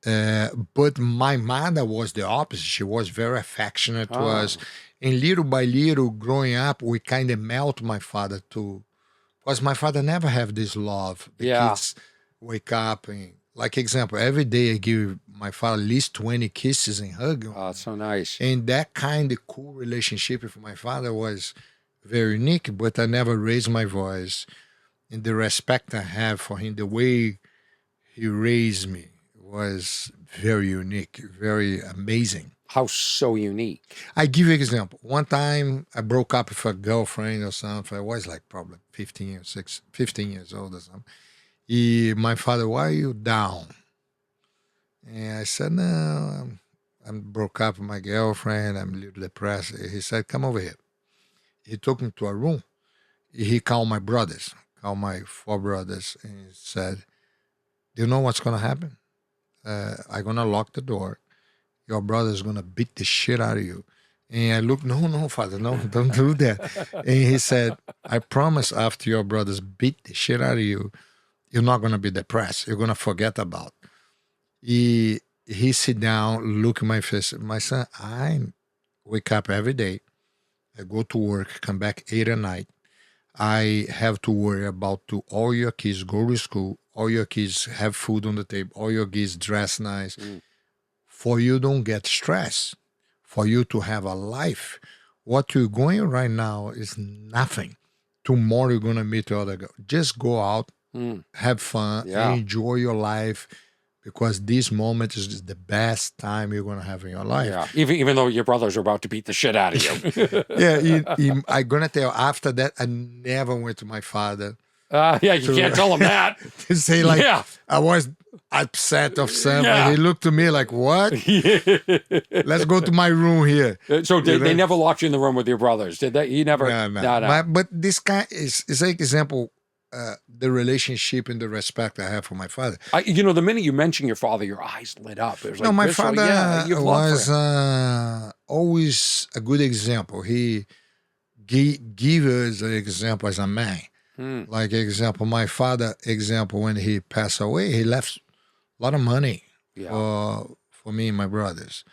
But my mother was the opposite. She was very affectionate to us. And little by little, growing up, we kind of melt my father too. Because my father never had this love. The kids wake up and... Like example, every day I give my father at least 20 kisses and hugs. Oh, it's so nice. And that kind of cool relationship with my father was very unique, but I never raised my voice. And the respect I have for him, the way he raised me was very unique, very amazing. How so unique? I give you an example. One time I broke up with a girlfriend or something. I was like probably 15 years old or something. My father, why are you down? And I said, no, I'm broke up with my girlfriend. I'm a little depressed. He said, come over here. He took me to a room. He called my brothers, called my 4 brothers, and he said, do you know what's going to happen? I'm going to lock the door. Your brother's going to beat the shit out of you. And I looked, no, father, no, don't do that. And he said, I promise after your brothers beat the shit out of you, you're not going to be depressed. You're going to forget about. He sit down, look at my face. My son, I wake up every day. I go to work, come back 8 at night. I have to worry about all your kids go to school, all your kids have food on the table, all your kids dress nice. For you don't get stressed, for you to have a life. What you're going right now is nothing. Tomorrow you're going to meet the other girl. Just go out. Have fun, enjoy your life, because this moment is the best time you're going to have in your life. Yeah, even though your brothers are about to beat the shit out of you. I'm going to tell you, after that, I never went to my father Yeah, you can't tell him that. To say like, Yeah. I was upset of something. Yeah. He looked to me like, what? Let's go to my room here. So they, You know? they never locked you in the room with your brothers, did they? You never? No, no. No. But this guy is like example, the relationship and the respect I have for my father. The minute you mention your father, your eyes lit up. It was No, like, my visceral. father Yeah, you have love was for him. always a good example. He give us an example as a man. Like example, my father example when he passed away, he left a lot of money for me and my brothers.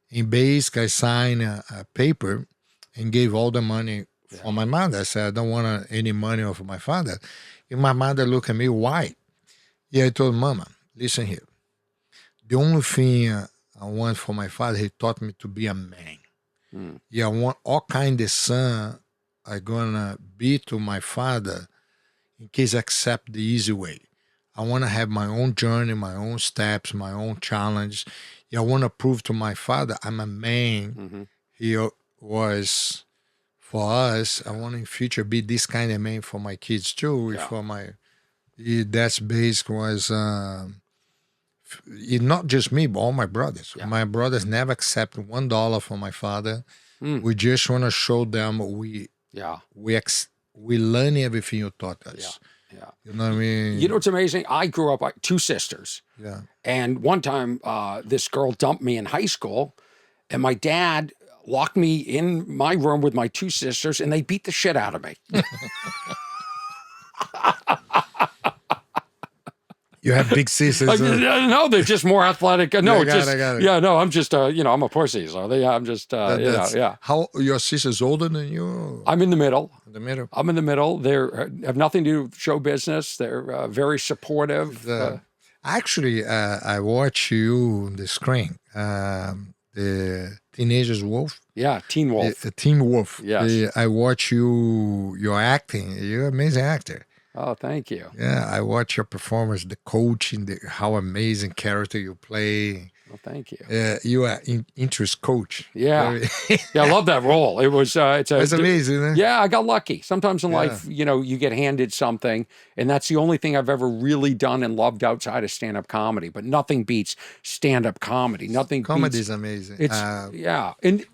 In basic, I signed a paper and gave all the money for my mother. I said, I don't want any money of my father. And my mother looked at me, why? Yeah, I told Mama, listen here. The only thing I want for my father, he taught me to be a man. Yeah, I want all kind of son I gonna be to my father in case I accept the easy way. I want to have my own journey, my own steps, my own challenge. Yeah, I want to prove to my father I'm a man. He was for us. I want in future be this kind of man for my kids too. For my, that's basic was not just me, but all my brothers. My brothers never accept $1 from my father. We just want to show them we learn everything you taught us. Yeah. You know what I mean? You know what's amazing? I grew up like 2 sisters. Yeah. And one time, this girl dumped me in high school, and my dad locked me in my room with my 2 sisters, and they beat the shit out of me. You have big sisters. No, they're just more athletic. No, I got it. Yeah, no, I'm just, I'm a pussy. So I'm just, yeah. How your sister's older than you? I'm in the middle. In the middle. I'm in the middle. They have nothing to do with show business. They're very supportive. Actually, I watch you on the screen. The Teenagers Wolf. Yeah, Teen Wolf. Teen Wolf. Yes. I watch you're acting. You're an amazing actor. Oh, thank you. Yeah, I watch your performance, the coaching, how amazing character you play. Well, thank you. You are interest coach. Yeah. Yeah, I love that role. It was, it's amazing. Huh? Yeah, I got lucky. Sometimes in life, you get handed something, and that's the only thing I've ever really done and loved outside of stand-up comedy, but nothing beats stand-up comedy. Comedy is amazing. It's, and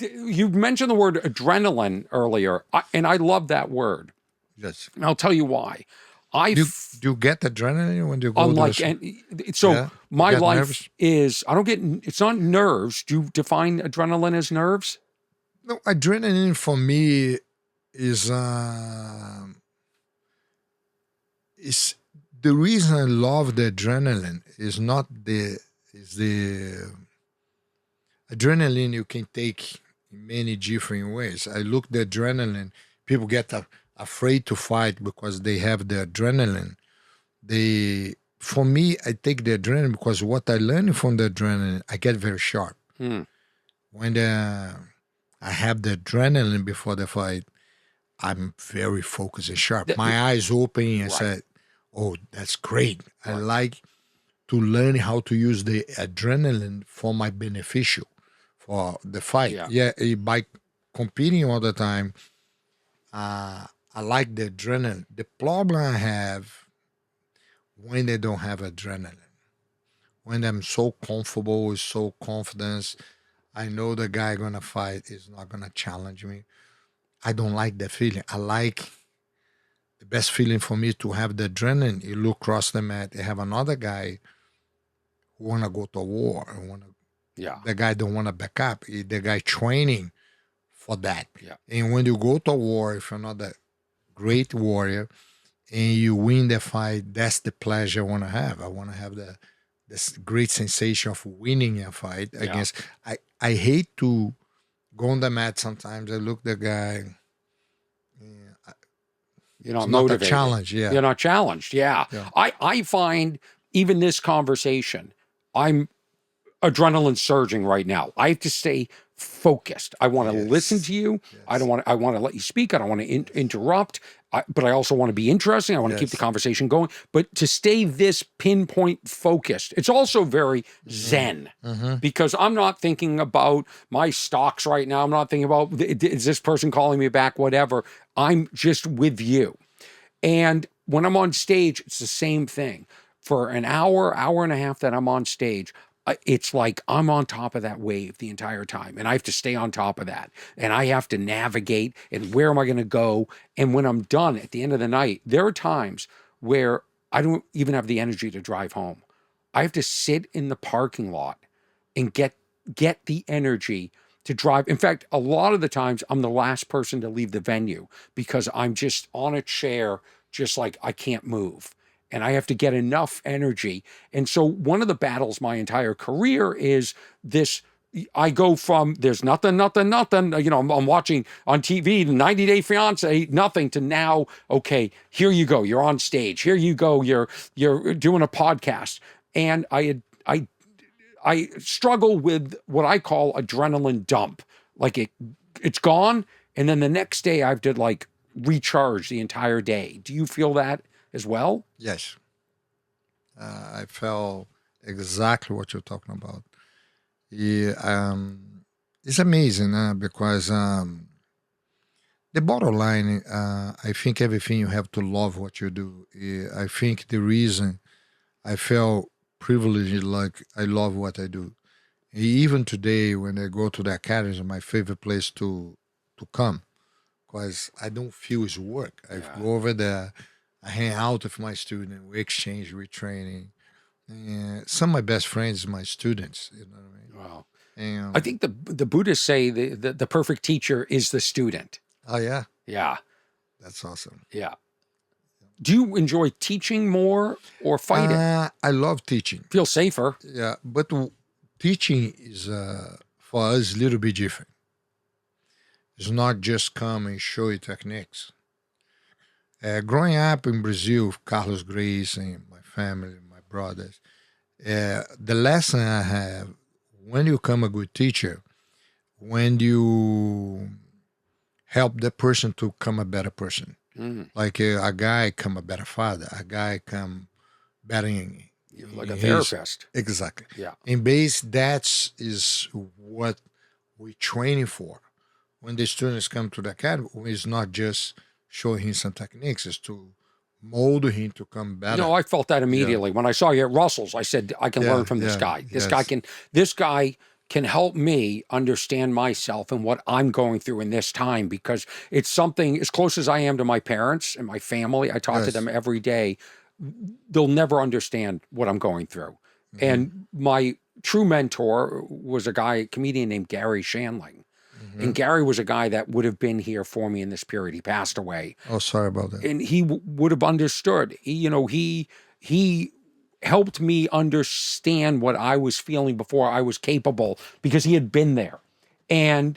you mentioned the word adrenaline earlier, and I love that word. Yes. And I'll tell you why. Do you get adrenaline when you go my life nervous? is, I don't get, it's not nerves. Do you define adrenaline as nerves? No, adrenaline for me is the reason I love the adrenaline is not the adrenaline you can take in many different ways. I look the adrenaline, people get afraid to fight because they have the adrenaline. For me, I take the adrenaline because what I learn from the adrenaline, I get very sharp. When I have the adrenaline before the fight, I'm very focused and sharp. My eyes open and said, oh, that's great. I like to learn how to use the adrenaline for my beneficial, for the fight. By competing all the time, I like the adrenaline. The problem I have when they don't have adrenaline, when I'm so comfortable with so confidence, I know the guy gonna fight is not gonna challenge me. I don't like that feeling. I like the best feeling for me to have the adrenaline. You look across the mat, you have another guy who wanna go to war. The guy don't wanna back up. The guy training for that. And when you go to war, if you're not that great warrior and you win the fight, that's the pleasure I want to have. I want to have this great sensation of winning a fight against. I hate to go on the mat sometimes. I look the guy. You're not it's motivated. Not a challenge. Yeah. You're not challenged. Yeah. I find even this conversation, I'm adrenaline surging right now. I have to stay focused. I want to listen to you. I want to let you speak. I don't want to interrupt, but I also want to be interesting. I want to keep the conversation going, but to stay this pinpoint focused. It's also very zen because I'm not thinking about my stocks right now. I'm not thinking about, is this person calling me back, whatever. I'm just with you. And when I'm on stage, it's the same thing. For an hour, hour and a half that I'm on stage, it's like I'm on top of that wave the entire time, and I have to stay on top of that, and I have to navigate, and where am I going to go? And when I'm done at the end of the night, there are times where I don't even have the energy to drive home. I have to sit in the parking lot and get the energy to drive. In fact, a lot of the times I'm the last person to leave the venue because I'm just on a chair, just like I can't move. And I have to get enough energy. And so one of the battles my entire career is this. I go from there's nothing, nothing. I'm watching on TV, 90 Day Fiance, nothing, to now, okay, here you go. You're on stage. Here you go. You're doing a podcast. And I struggle with what I call adrenaline dump. Like it's gone, and then the next day I have to like recharge the entire day. Do you feel that as well? Yes. I felt exactly what you're talking about. Yeah, it's amazing because the bottom line, I think everything you have to love what you do. I think the reason I felt privileged, like I love what I do. Even today, when I go to the academy, it's my favorite place to come because I don't feel it's work. I Yeah. go over there, I hang out with my students, we exchange, we training. And some of my best friends are my students. You know what I mean? Wow. And I think the Buddhists say the perfect teacher is the student. oh yeah, Yeah. that's awesome. Yeah. Do you enjoy teaching more or fighting? I love teaching. Feel safer? Yeah, but teaching is for us a little bit different. It's not just come and show you techniques. Growing up in Brazil, Carlos Gracie and my family, my brothers, the lesson I have when you become a good teacher, when you help the person to become a better person. Mm. Like a guy come a better father, a guy come better You're like a his- therapist. Exactly. Yeah. In base, that is what we training for. When the students come to the academy, it's not just showing him some techniques, it's to mold him to come better. No, I felt that immediately. When I saw you at Russell's, I said, I can Yeah, learn from this yeah, guy. This yes. guy can help me understand myself and what I'm going through in this time, because it's something as close as I am to my parents and my family. I talk to Yes. them every day. They'll never understand what I'm going through. And my true mentor was a comedian named Gary Shandling. And Gary was a guy that would have been here for me in this period. He passed away. Oh, sorry about that. And he would have understood. He helped me understand what I was feeling before I was capable, because he had been there. And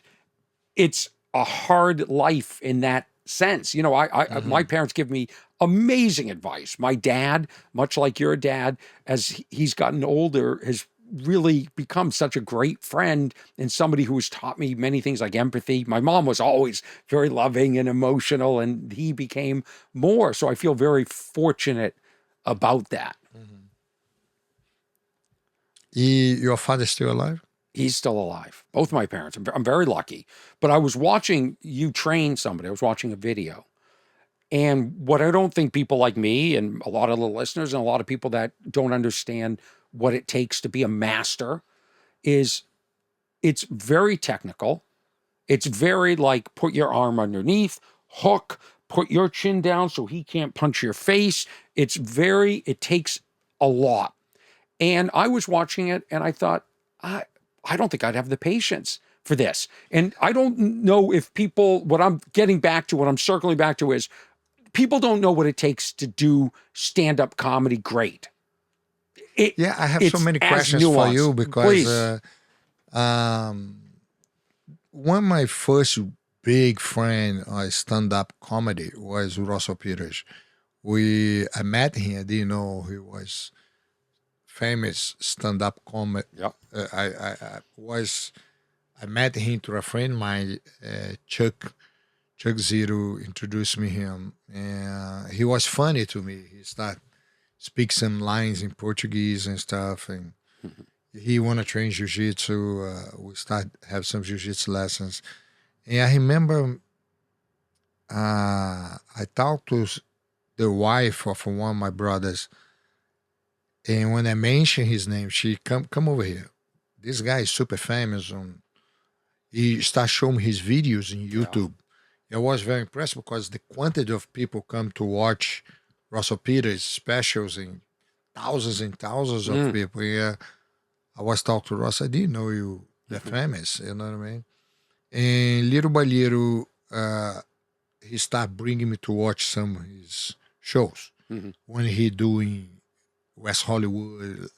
it's a hard life in that sense. My parents give me amazing advice. My dad, much like your dad, as he's gotten older, has really become such a great friend and somebody who has taught me many things like empathy. My mom was always very loving and emotional, and he became more. So I feel very fortunate about that. Your father still alive? He's still alive. Both my parents. I'm very lucky. But I was watching you train somebody. I was watching a video. And what I don't think people like me and a lot of the listeners and a lot of people that don't understand what it takes to be a master is it's very technical. It's very like put your arm underneath, hook, put your chin down so he can't punch your face. It takes a lot. And I was watching it and I thought, I don't think I'd have the patience for this. And I don't know if what I'm circling back to is people don't know what it takes to do stand-up comedy great. Yeah, I have so It's many as questions for nuanced. you because Please. one of my first big friend stand-up comedy was Russell Peters. I met him. I didn't know he was famous stand-up comedy. Yep. I met him through a friend of mine, Chuck Zero introduced me him, and he was funny to me. He started speak some lines in Portuguese and stuff, and he want to train jiu-jitsu. We start have some jiu-jitsu lessons, and I remember I talked to the wife of one of my brothers. And when I mentioned his name, she come over here. This guy is super famous on. He started showing me his videos in YouTube. I was very impressed because the quantity of people come to watch Russell Peters specials and thousands of people. Yeah, I was talking to Russ. I didn't know you that famous. You know what I mean? And little by little, he started bringing me to watch some of his shows when he doing West Hollywood,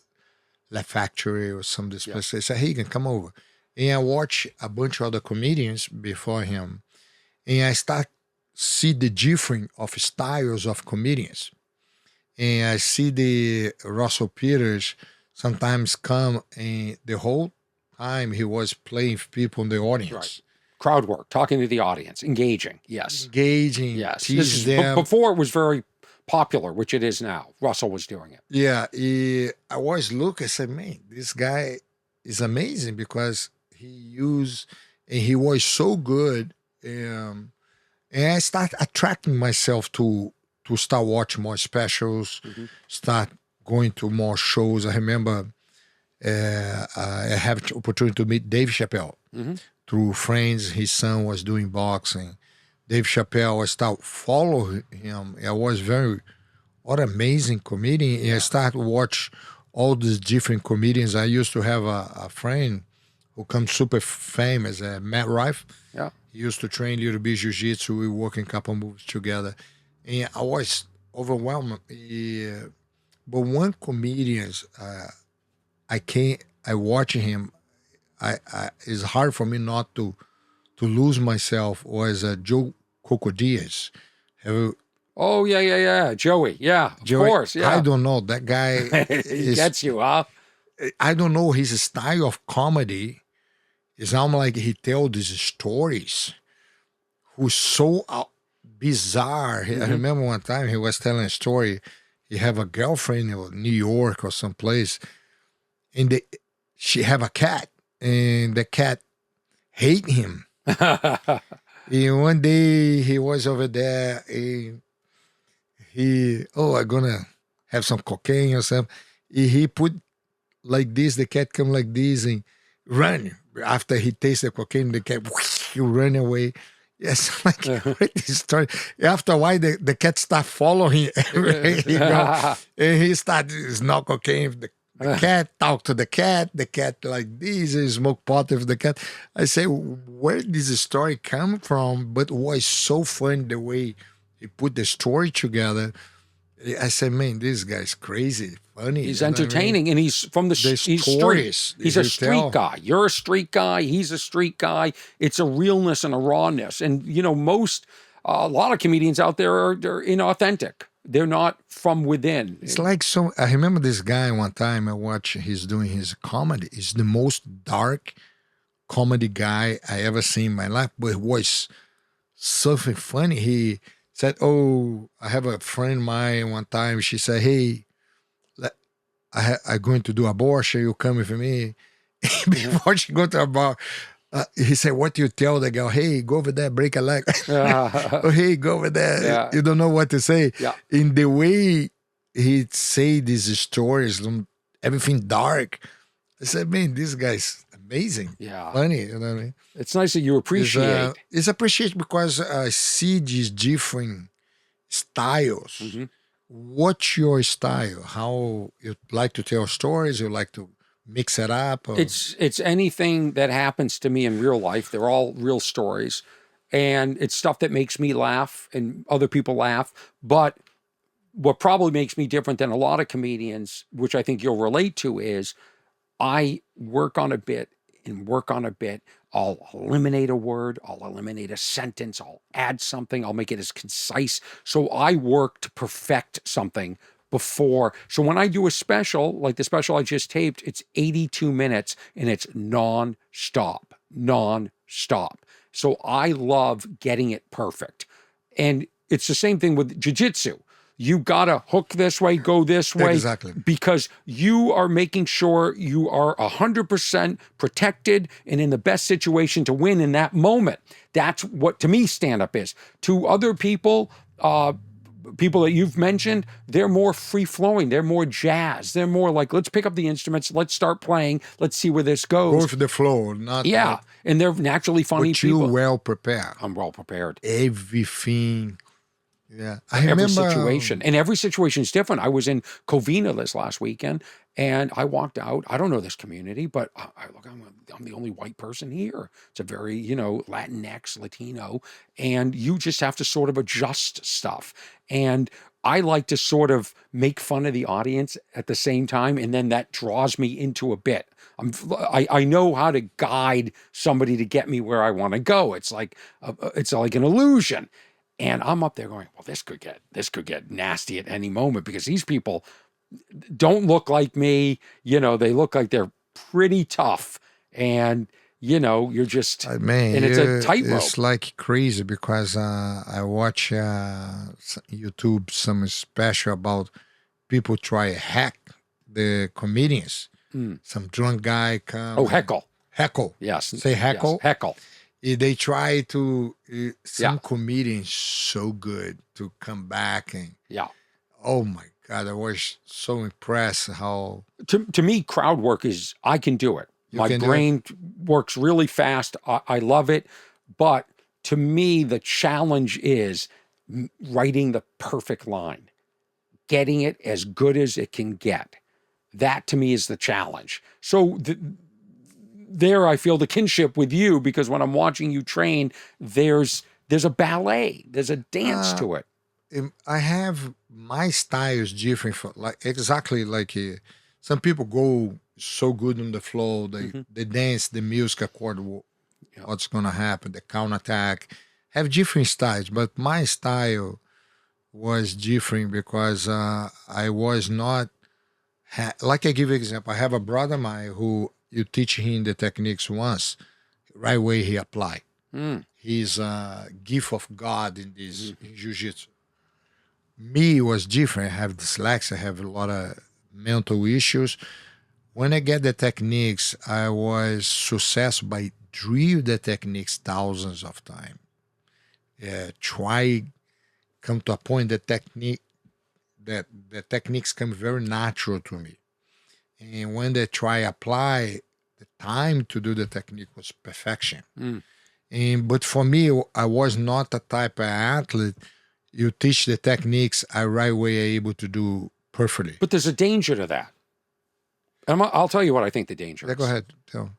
La Factory, or some of this place. They said, "Hey, you can come over." And I watch a bunch of other comedians before him, and I start see the difference of styles of comedians. And I see the Russell Peters sometimes come, and the whole time he was playing people in the audience. Right. Crowd work, talking to the audience, engaging. Yes. Engaging, Yes. tease them. Before it was very popular, which it is now. Russell was doing it. Yeah, I always look, I said, man, this guy is amazing because he used, and he was so good. And I start attracting myself to start watching more specials, start going to more shows. I remember I have the opportunity to meet Dave Chappelle through friends. His son was doing boxing. Dave Chappelle, I start following him. I was what an amazing comedian. And I started watch all these different comedians. I used to have a friend who comes super famous, Matt Rife. Yeah. He used to train Little Bit Jiu-Jitsu. We work in a couple moves together. And I was overwhelmed. But one comedian, I watch him, it's hard for me not to lose myself, was Joe Coco Diaz. Oh, yeah. Joey. Yeah, of course. Yeah. I don't know. That guy he gets you, huh? I don't know. His style of comedy is almost like he tells these stories who's so bizarre. I remember one time he was telling a story. He have a girlfriend in New York or someplace, and she have a cat, and the cat hate him. And one day he was over there, and I'm gonna have some cocaine or something. He put like this, the cat come like this and run. After he tastes the cocaine, the cat he run away. Yes, like this story. After a while, the cat start following everywhere he go. And he start smoke cocaine. The cat talk to the cat like this, and smoke pot with the cat. I say, where did this story come from? But it was so fun the way he put the story together. I said, man, this guy's crazy, funny. He's entertaining, and he's from he's street. He's a street guy. You're a street guy. He's a street guy. It's a realness and a rawness. And, a lot of comedians out there they're inauthentic. They're not from within. It's like I remember this guy one time I watched, he's doing his comedy. He's the most dark comedy guy I ever seen in my life, but it was something funny. He said, I have a friend of mine one time. She said, hey, I'm going to do abortion. You come with me? Before she go to a bar, he said, what do you tell the girl? Hey, go over there, break a leg. Oh, hey, go over there. Yeah. You don't know what to say. Yeah. In the way he'd say these stories, everything dark. I said, man, this guy's amazing. Yeah. Funny, you know what I mean? It's nice that you appreciate. It's appreciated because I see these different styles. What's your style? How you like to tell stories? You like to mix it up? Or? It's anything that happens to me in real life. They're all real stories. And it's stuff that makes me laugh and other people laugh. But what probably makes me different than a lot of comedians, which I think you'll relate to, is I work on a bit. I'll eliminate a word, I'll eliminate a sentence, I'll add something, I'll make it as concise. So I work to perfect something before. So when I do a special, like the special I just taped, it's 82 minutes and it's non-stop. So I love getting it perfect. And it's the same thing with jiu-jitsu. You got to hook this way, go this way. Exactly. Because you are making sure you are 100% protected and in the best situation to win in that moment. That's what, to me, stand-up is. To other people, people that you've mentioned, they're more free flowing. They're more jazz. They're more like, let's pick up the instruments. Let's start playing. Let's see where this Go goes. with the flow, not Yeah. And they're naturally funny but you people. well prepared. I'm well prepared. Everything. Yeah. I Every remember situation. And every situation is different. I was in Covina this last weekend and I walked out. I don't know this community, but I'm the only white person here. It's a very, Latinx, Latino, and you just have to sort of adjust stuff. And I like to sort of make fun of the audience at the same time, and then that draws me into a bit. I know how to guide somebody to get me where I want to go. It's like an illusion. And I'm up there going, well, this could get nasty at any moment because these people don't look like me. They look like they're pretty tough. And, you're just, man, and it's a tightrope. It's like crazy because I watch YouTube, some special about people try to hack the comedians. Some drunk guy come. Oh, heckle. Heckle. Yes. Say heckle. Yes, heckle. They try to, some Yeah. comedians so good to come back and, Yeah. oh my God, I was so impressed how. To me, crowd work is, I can do it. My can do brain works really fast. I love it. But to me, the challenge is writing the perfect line, getting it as good as it can get. That to me is the challenge. So there I feel the kinship with you because when I'm watching you train, there's a ballet, there's a dance to it. I have my style is different from exactly like some people go so good on the flow, they dance the music according what's gonna happen, the counterattack, have different styles, but my style was different because I was not like I give you an example. I have a brother of mine who you teach him the techniques once, right away he apply. He's a gift of God in this in jiu-jitsu. Me was different. I have dyslexia. I have a lot of mental issues. When I get the techniques, I was successful by drill the techniques thousands of times. Try come to a point that the techniques come very natural to me. And when they try apply, the time to do the technique was perfection. But for me, I was not a type of athlete. You teach the techniques, I right away able to do perfectly. But there's a danger to that. And I'll tell you what I think the danger is. Go ahead, tell.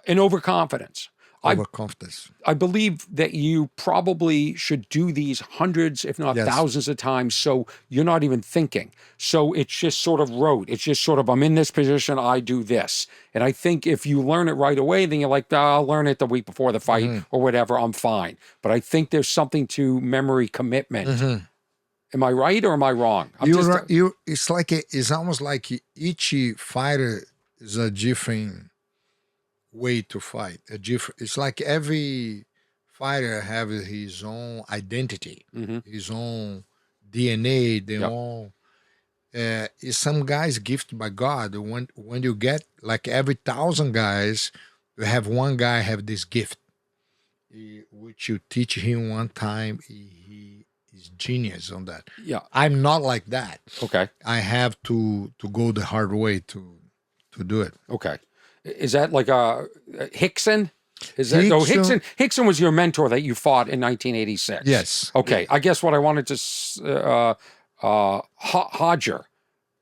An overconfidence. Overconfidence. I believe that you probably should do these hundreds, if not thousands of times, so you're not even thinking. So it's just sort of rote. It's just sort of, I'm in this position, I do this. And I think if you learn it right away, then you're like, I'll learn it the week before the fight or whatever, I'm fine. But I think there's something to memory commitment. Am I right or am I wrong? It's almost like each fighter is a different way to fight. It's like every fighter have his own identity, his own DNA, their own. Some guys gifted by God. When you get like every 1,000 guys, you have one guy have this gift, which you teach him one time. He is genius on that. Yeah, I'm not like that. Okay, I have to go the hard way to do it. Okay. Is that like a Hixon? Is that Hixon? Hixon was your mentor that you fought in 1986. Yes. Okay. Yeah. I guess what I wanted to Hodger.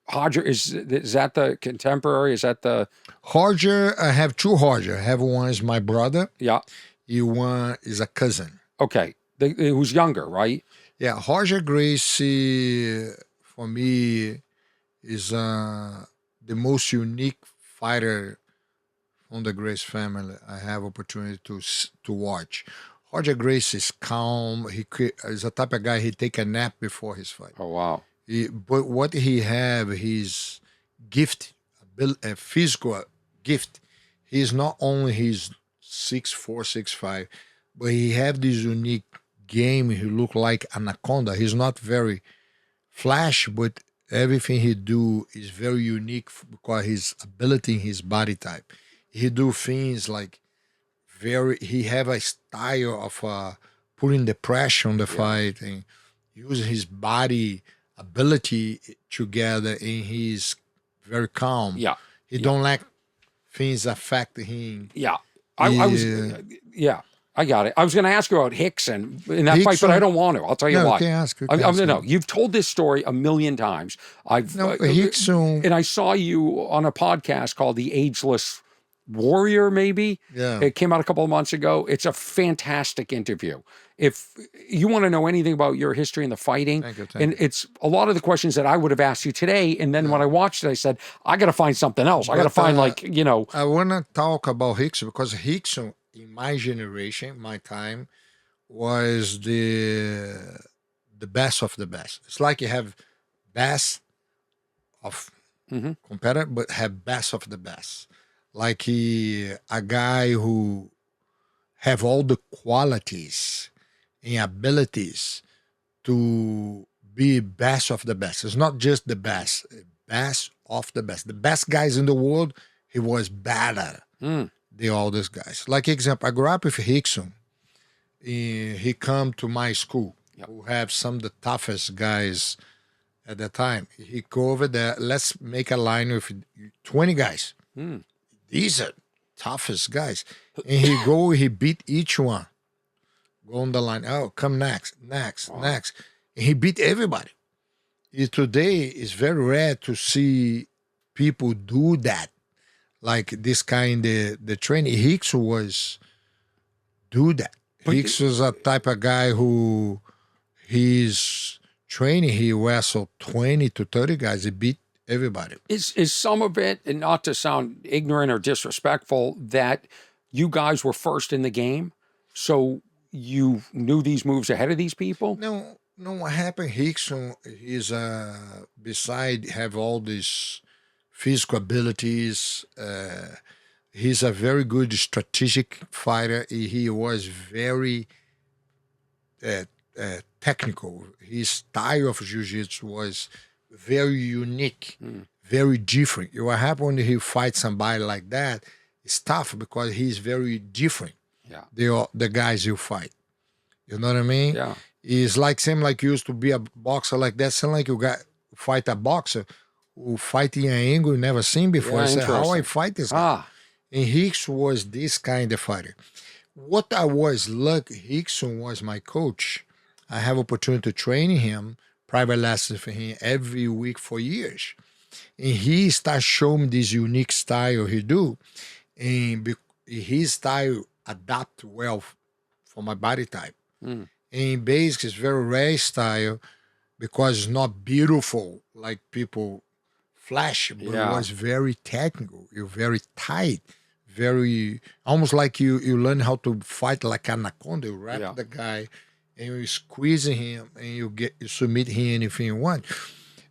Hodger is that the contemporary? Is that the Hodger? I have two Hodger. I have one is my brother. Yeah. One is a cousin. Okay. Who's younger, right? Yeah. Hodger Gracie for me is the most unique fighter from the Grace family. I have opportunity to watch. Roger Grace is calm. He is a type of guy, he take a nap before his fight. Oh, wow. But what he have, his gift, a physical gift. He's not only he's 6'4", 6'5", but he have this unique game. He look like anaconda. He's not very flash, but everything he do is very unique because his ability in his body type. He do things like he have a style of putting the pressure on the fight, and use his body ability together, and he's very calm. Yeah. He don't let things affect him. Yeah. I was, I got it. I was going to ask you about Hixon in that fight, but I don't want to. I'll tell you No, why. you can ask. No. You've told this story a million times. Hixon. And I saw you on a podcast called The Ageless Warrior, maybe. Yeah. It came out a couple of months ago. It's a fantastic interview. If you want to know anything about your history in the fighting, Thank you. it's a lot of the questions that I would have asked you today. And then when I watched it, I said, I got to find something else. I got to find I want to talk about Hixon because Hixon, in my generation, my time, was the best of the best. It's like you have best of competitor, but have best of the best. Like a guy who have all the qualities and abilities to be best of the best. It's not just the best of the best. The best guys in the world, he was better than all these guys. Like example, I grew up with Hixon. He come to my school, who have some of the toughest guys at the time. He go over there, let's make a line with 20 guys. These are toughest guys. And he beat each one. Go on the line. Oh, come next. And he beat everybody. Today, it's very rare to see people do that. Like this kind of the training. Hicks was do that. Hicks was a type of guy who he's training, he wrestled 20 to 30 guys. He beat everybody. Is some of it, and not to sound ignorant or disrespectful, that you guys were first in the game, so you knew these moves ahead of these people? No, what happened, Hixon is, beside have all these physical abilities, he's a very good strategic fighter. He was very technical. His style of jiu-jitsu was very unique, very different. What happens when he fights somebody like that, it's tough because he's very different. Yeah. The guys you fight. You know what I mean? Yeah. It's like same like you used to be a boxer like that. Same like you got fight a boxer who fight in an angle you never seen before. I said, how I fight this guy? And Hicks was this kind of fighter. What I was lucky, Hickson was my coach. I have opportunity to train him, private lessons for him every week for years. And he started showing me this unique style he do. And his style adapt well for my body type. And basically it's very rare style because it's not beautiful like people flash, but it was very technical. You're very tight, very almost like you learn how to fight like anaconda. You wrap the guy and you squeezing him and you submit him anything you want.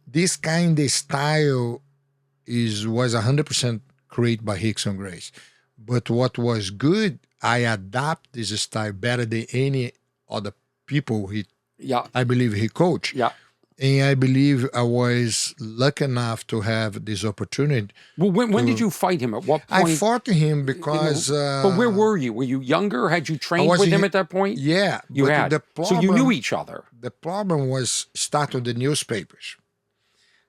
This kind of style was 100% created by Hixon Grace. But what was good, I adapt this style better than any other people I believe he coached. Yeah. And I believe I was lucky enough to have this opportunity. Well, when did you fight him? At what point? I fought him because... but where were you? Were you younger? Had you trained with him at that point? Yeah. You had. So you knew each other. The problem was start with the newspapers.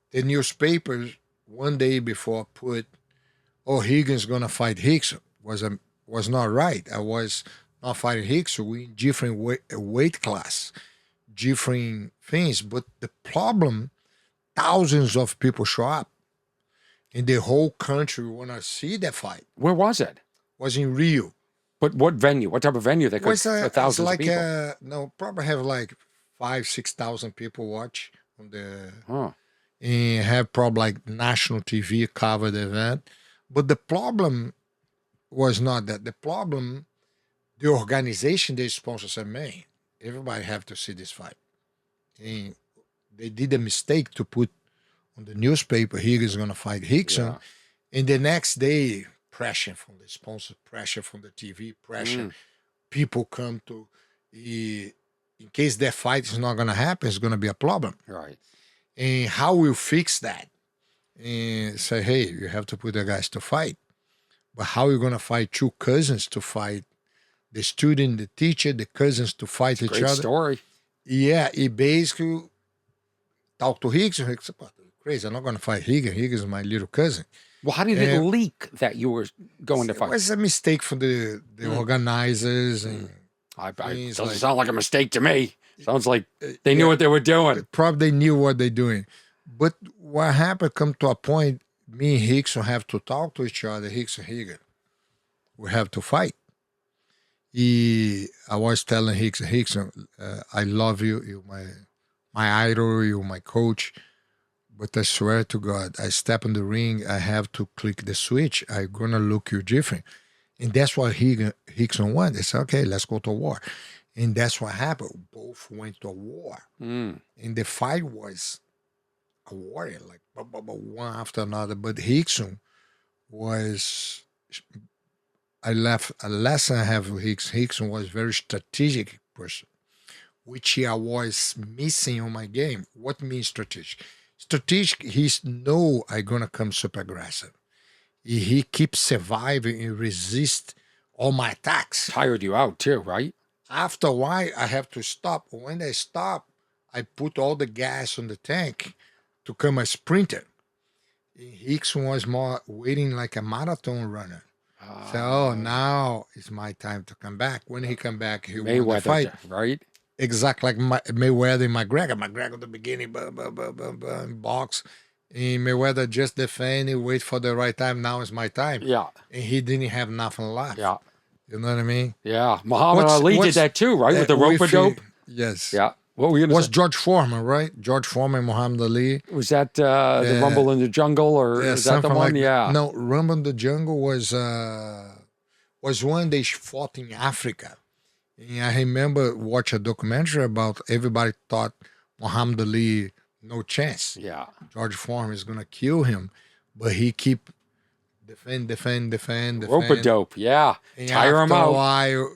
The newspapers, one day before, put, Higgins going to fight Hixon. Was not right. I was not fighting Hixon. We in different weight class, different things. But the problem, thousands of people show up. In the whole country want to see that fight. Where was it? Was in Rio. But what venue? What type of venue? They could thousands like, of people. Probably have like 5,000-6,000 people watch on the, and have probably like national TV cover the event. But the problem was not that. The problem, the organization, they sponsor said, man, everybody have to see this fight. And they did a mistake to put on the newspaper, Higgins going to fight Hixon. And the next day, pressure from the sponsor, pressure from the TV, pressure. People come to, in case that fight is not going to happen, it's going to be a problem. Right. And how we fix that? And say, hey, you have to put the guys to fight. But how are you going to fight two cousins to fight the student, the teacher, the cousins to fight each other? Great story. Yeah, he basically talked to Hixon. Hixon said, "What, crazy, I'm not going to fight Rigan. Rigan is my little cousin." Well, how did it And leak that you were going to it fight? was a mistake from the Mm, organizers mm. and It things doesn't like, sound like a mistake to me. Sounds like they knew yeah, what they were doing. probably they knew what they're doing. But what happened come to a point, me and Hickson have to talk to each other, Hickson Higan. We have to fight. I was telling Hickson, I love you, you're my idol, you're my coach. But I swear to God, I step in the ring, I have to click the switch. I'm gonna look you different. And that's what Hickson wanted. They said, okay, let's go to war. And that's what happened. Both went to war. Mm. And the fight was a warrior, like one after another. But Hickson was, I left a lesson I have with Hickson. Hickson was very strategic person, which I was missing on my game. What means strategic? Strategic, he's know I gonna come super aggressive. He keeps surviving and resist all my attacks. Tired you out too, right? After a while, I have to stop. When I stop, I put all the gas on the tank to come a sprinter. Hickson was more waiting like a marathon runner. So, oh, now it's my time to come back. When he come back, he won the Mayweather, fight. right? Exactly like Mayweather and McGregor. McGregor at the beginning, box. And Mayweather just defend, he wait for the right time. Now is my time. Yeah, And he didn't have nothing left. yeah, You know what I mean? yeah. Muhammad Ali did that too, right? With the rope a with dope. yes. Yeah. What were you gonna Was say? George Foreman, right? George Foreman, Muhammad Ali. Was that the Yeah. Rumble in the Jungle, or Yeah, is that the something one? like that. Yeah. No, Rumble in the Jungle was one they fought in Africa. And I remember watch a documentary about everybody thought Muhammad Ali no chance. Yeah. George Foreman is gonna kill him, but he keep defend. Rope a dope. Yeah. And Tire him after a out. while,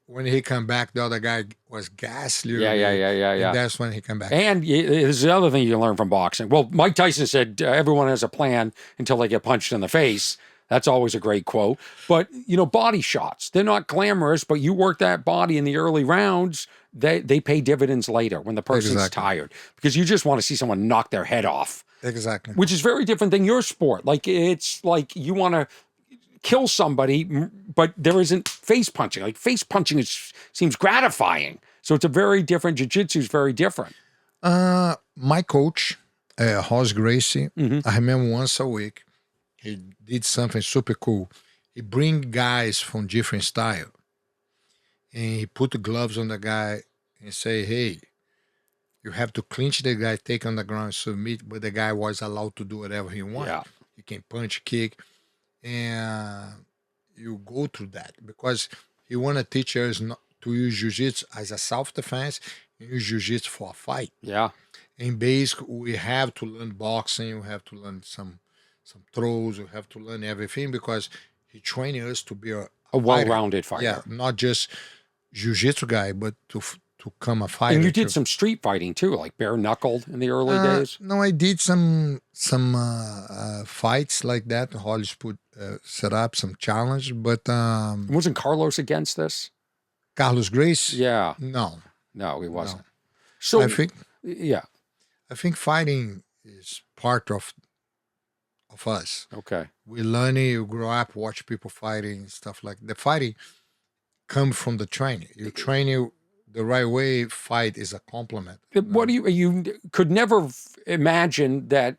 when he come back, the other guy was gassed. Yeah, yeah. And that's when he come back. And there's the other thing you can learn from boxing. Well, Mike Tyson said everyone has a plan until they get punched in the face. That's always a great quote. But, body shots, they're not glamorous, but you work that body in the early rounds, they pay dividends later when the person's Exactly. tired because you just want to see someone knock their head off, Exactly. which is very different than your sport. Like, it's like you want to kill somebody, but there isn't face punching. Like, face punching seems gratifying. So it's a very different, jiu-jitsu is very different. My coach, Horse Gracie, Mm-hmm. I remember once a week, he did something super cool. He bring guys from different style, and he put the gloves on the guy and say, "Hey, you have to clinch the guy, take on the ground, submit." But the guy was allowed to do whatever he wanted. Yeah. He can punch, kick, and you go through that because he want to teach us not to use jiu-jitsu as a self-defense and use jiu-jitsu for a fight. Yeah. And basically, we have to learn boxing. We have to learn some throws. We have to learn everything because he training us to be a well-rounded fighter. Yeah, not just jiu-jitsu guy, but to come a fighter. And you did too. some street fighting too, like bare knuckled in the early days. No, I did some fights like that. Hollis put set up some challenge, but Wasn't Carlos against this? Carlos Grace. Yeah. No, No, he wasn't. So I think fighting is part of us. Okay. We learn it, you grow up, watch people fighting, stuff like the fighting comes from the training. You train you the right way, fight is a compliment. What do you could never imagine that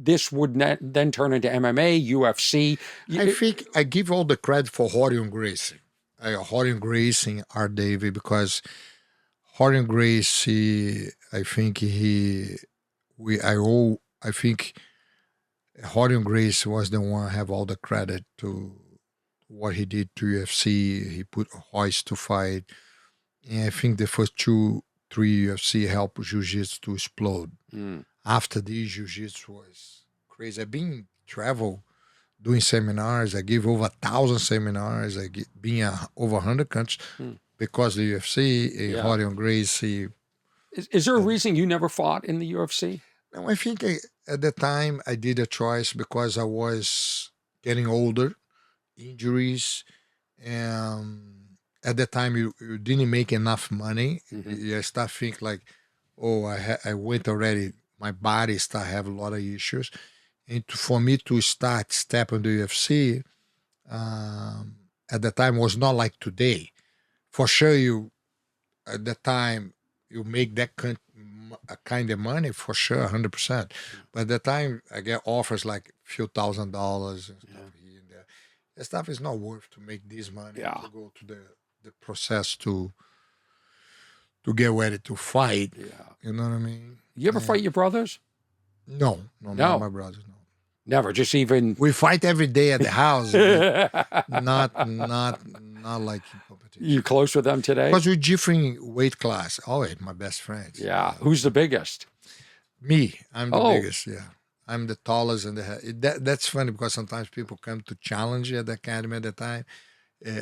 this would then turn into MMA, UFC. I think I give all the credit for Orny and Gracie. Orny and Gracie and R. David, because Orny and Gracie, I think Orny and Gracie was the one have all the credit to what he did to UFC. He put Hoist to fight. And I think the first 2-3 UFC helped Jiu-Jitsu to explode. After this, Jiu-Jitsu was crazy. I've been travel doing seminars. I give over 1,000 seminars. I been over 100 countries because of the UFC, Orny and Gracie. Is there a reason you never fought in the UFC? No, I think at the time I did a choice because I was getting older, injuries, and at the time you didn't make enough money. You start think like, oh, I went already. My body start have a lot of issues, and for me to step into UFC, at the time was not like today. For sure, you at the time you make that kind of money for sure, 100%. But at the time I get offers like few $1,000s and stuff here and there. That stuff is not worth to make this money to go to the process to get ready to fight. Yeah. You know what I mean? You ever fight your brothers? No, not my brothers. No, never. Just even we fight every day at the house. not like in competition. You close with them today? Because we're different weight class. Always my best friends. Yeah. Who's the biggest? Me. I'm the biggest. Yeah. I'm the tallest and that's funny because sometimes people come to challenge at the academy at the time.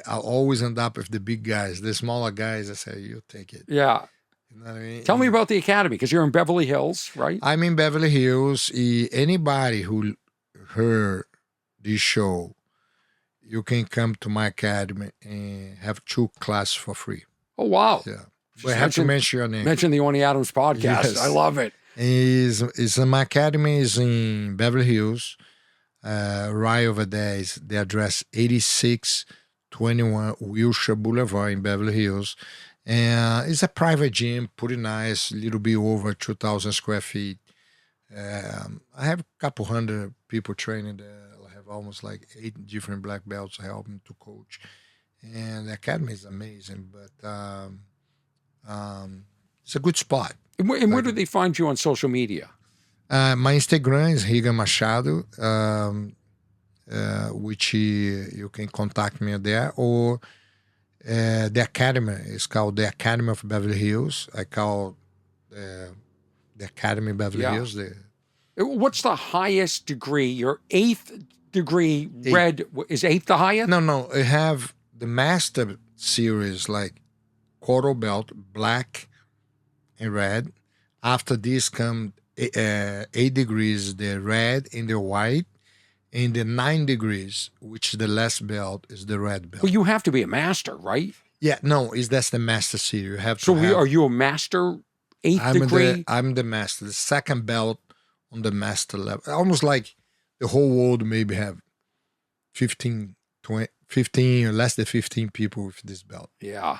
I'll always end up with the big guys. The smaller guys, I say, you take it. Yeah. You know what I mean? Tell me about the academy, because you're in Beverly Hills, right? I'm in Beverly Hills. Anybody who heard this show, you can come to my academy and have 2 classes for free. Oh, wow. Yeah. But I have to mention your name. Mention the Orny Adams podcast. Yes. I love it. My academy is in Beverly Hills. Right over there is the address 8621 Wilshire Boulevard in Beverly Hills. And it's a private gym, pretty nice, a little bit over 2,000 square feet. I have a couple hundred people training there. I have almost like 8 different black belts helping to coach. And the academy is amazing, but it's a good spot. And where do they find you on social media? My Instagram is Rigan Machado, which you can contact me there, or the academy is called the Academy of Beverly Hills. I call the Academy Beverly Hills. What's the highest degree? Your 8th degree red is 8th the highest? No. I have the master series, like quarter belt, black and red. After this come 8 degrees, the red and the white. And the 9 degrees, which the last belt is the red belt. Well, you have to be a master, right? Yeah, no, that's the master series. You have to. So are you a master 8th degree? I'm the master, the second belt on the master level. Almost like the whole world maybe have 15 or less than 15 people with this belt. Yeah.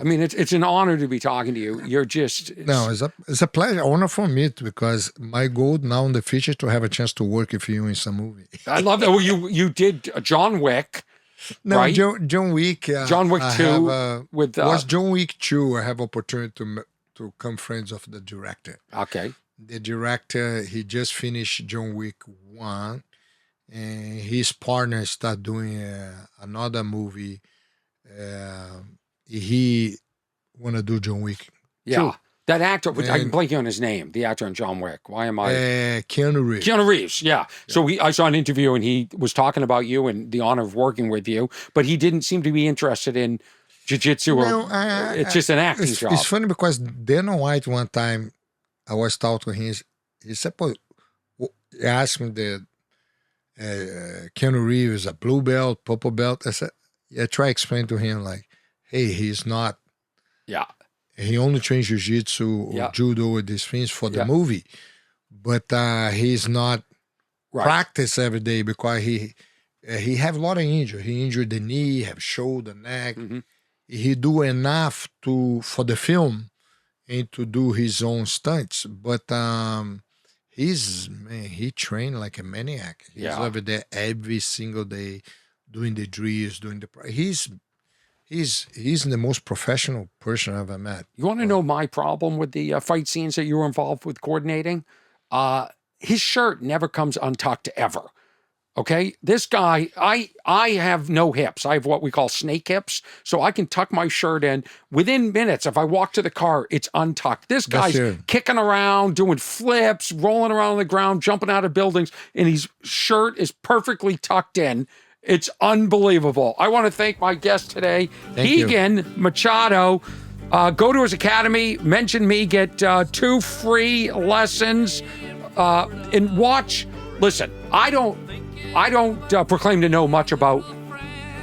I mean, it's an honor to be talking to you. You're just... it's a pleasure, honor for me, because my goal now in the future is to have a chance to work with you in some movie. I love that. Well, you did John Wick, right? John Wick. John Wick 2. Was John Wick 2, I have opportunity to come friends of the director. Okay. The director, he just finished John Wick 1, and his partner started doing another movie. He want to do John Wick. Yeah. Too. That actor, I'm blanking on his name, the actor in John Wick. Why am I? Keanu Reeves. Keanu Reeves, yeah. So I saw an interview and he was talking about you and the honor of working with you, but he didn't seem to be interested in jiu-jitsu. It's just an acting job. It's funny because Dana White, one time, I was talking to him, he said, he asked me Keanu Reeves, a blue belt, purple belt. I said, try to explain to him like, hey, he's not. Yeah. He only trains jiu-jitsu or judo or these things for the movie. But he's not practice every day because he have a lot of injury. He injured the knee, have shoulder, neck. Mm-hmm. He do enough for the film and to do his own stunts. But he trained like a maniac. He's over there every single day doing the drills, He's the most professional person I've ever met. You want to know my problem with the fight scenes that you were involved with coordinating? His shirt never comes untucked ever. Okay? This guy, I have no hips. I have what we call snake hips. So I can tuck my shirt in. Within minutes, if I walk to the car, it's untucked. This guy's kicking around, doing flips, rolling around on the ground, jumping out of buildings, and his shirt is perfectly tucked in. It's unbelievable. I want to thank my guest today, Rigan Machado. Go to his academy, mention me, get 2 free lessons, and watch. Listen, I don't proclaim to know much about,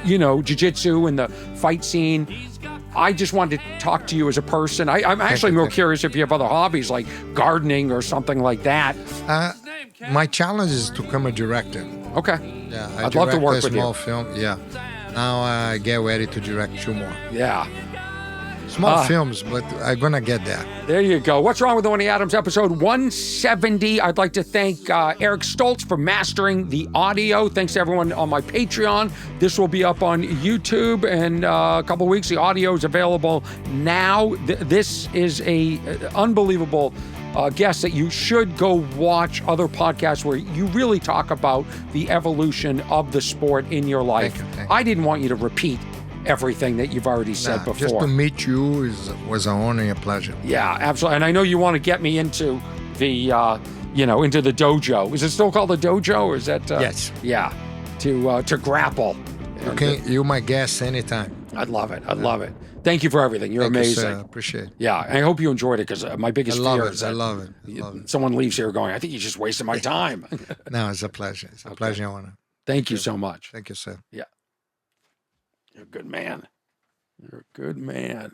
jiu-jitsu and the fight scene. I just wanted to talk to you as a person. I'm actually more curious if you have other hobbies like gardening or something like that. My challenge is to become a director. Okay. Yeah, I'd love to work a with you. small film. Yeah. Now I get ready to direct 2 more. Yeah. Small films, but I'm going to get there. There you go. What's Wrong with Orny Adams, episode 170. I'd like to thank Eric Stoltz for mastering the audio. Thanks to everyone on my Patreon. This will be up on YouTube in a couple weeks. The audio is available now. This is a unbelievable guest that you should go watch other podcasts where you really talk about the evolution of the sport in your life. Thank you. I didn't want you to repeat everything that you've already said before. Just to meet you was an honor and a pleasure. Yeah, absolutely. And I know you want to get me into the, into the dojo. Is it still called the dojo, or is that? Yes. Yeah, to grapple. You're my guest anytime. I'd love it. I'd love it. Thank you for everything. You're amazing. You, sir. Appreciate it. Yeah, and I hope you enjoyed it, because my biggest fear is that I love it. Someone leaves here going, I think you just wasted my time. No, it's a pleasure. It's a pleasure and honor. Thank you so much. Thank you, sir. Yeah. You're a good man. You're a good man.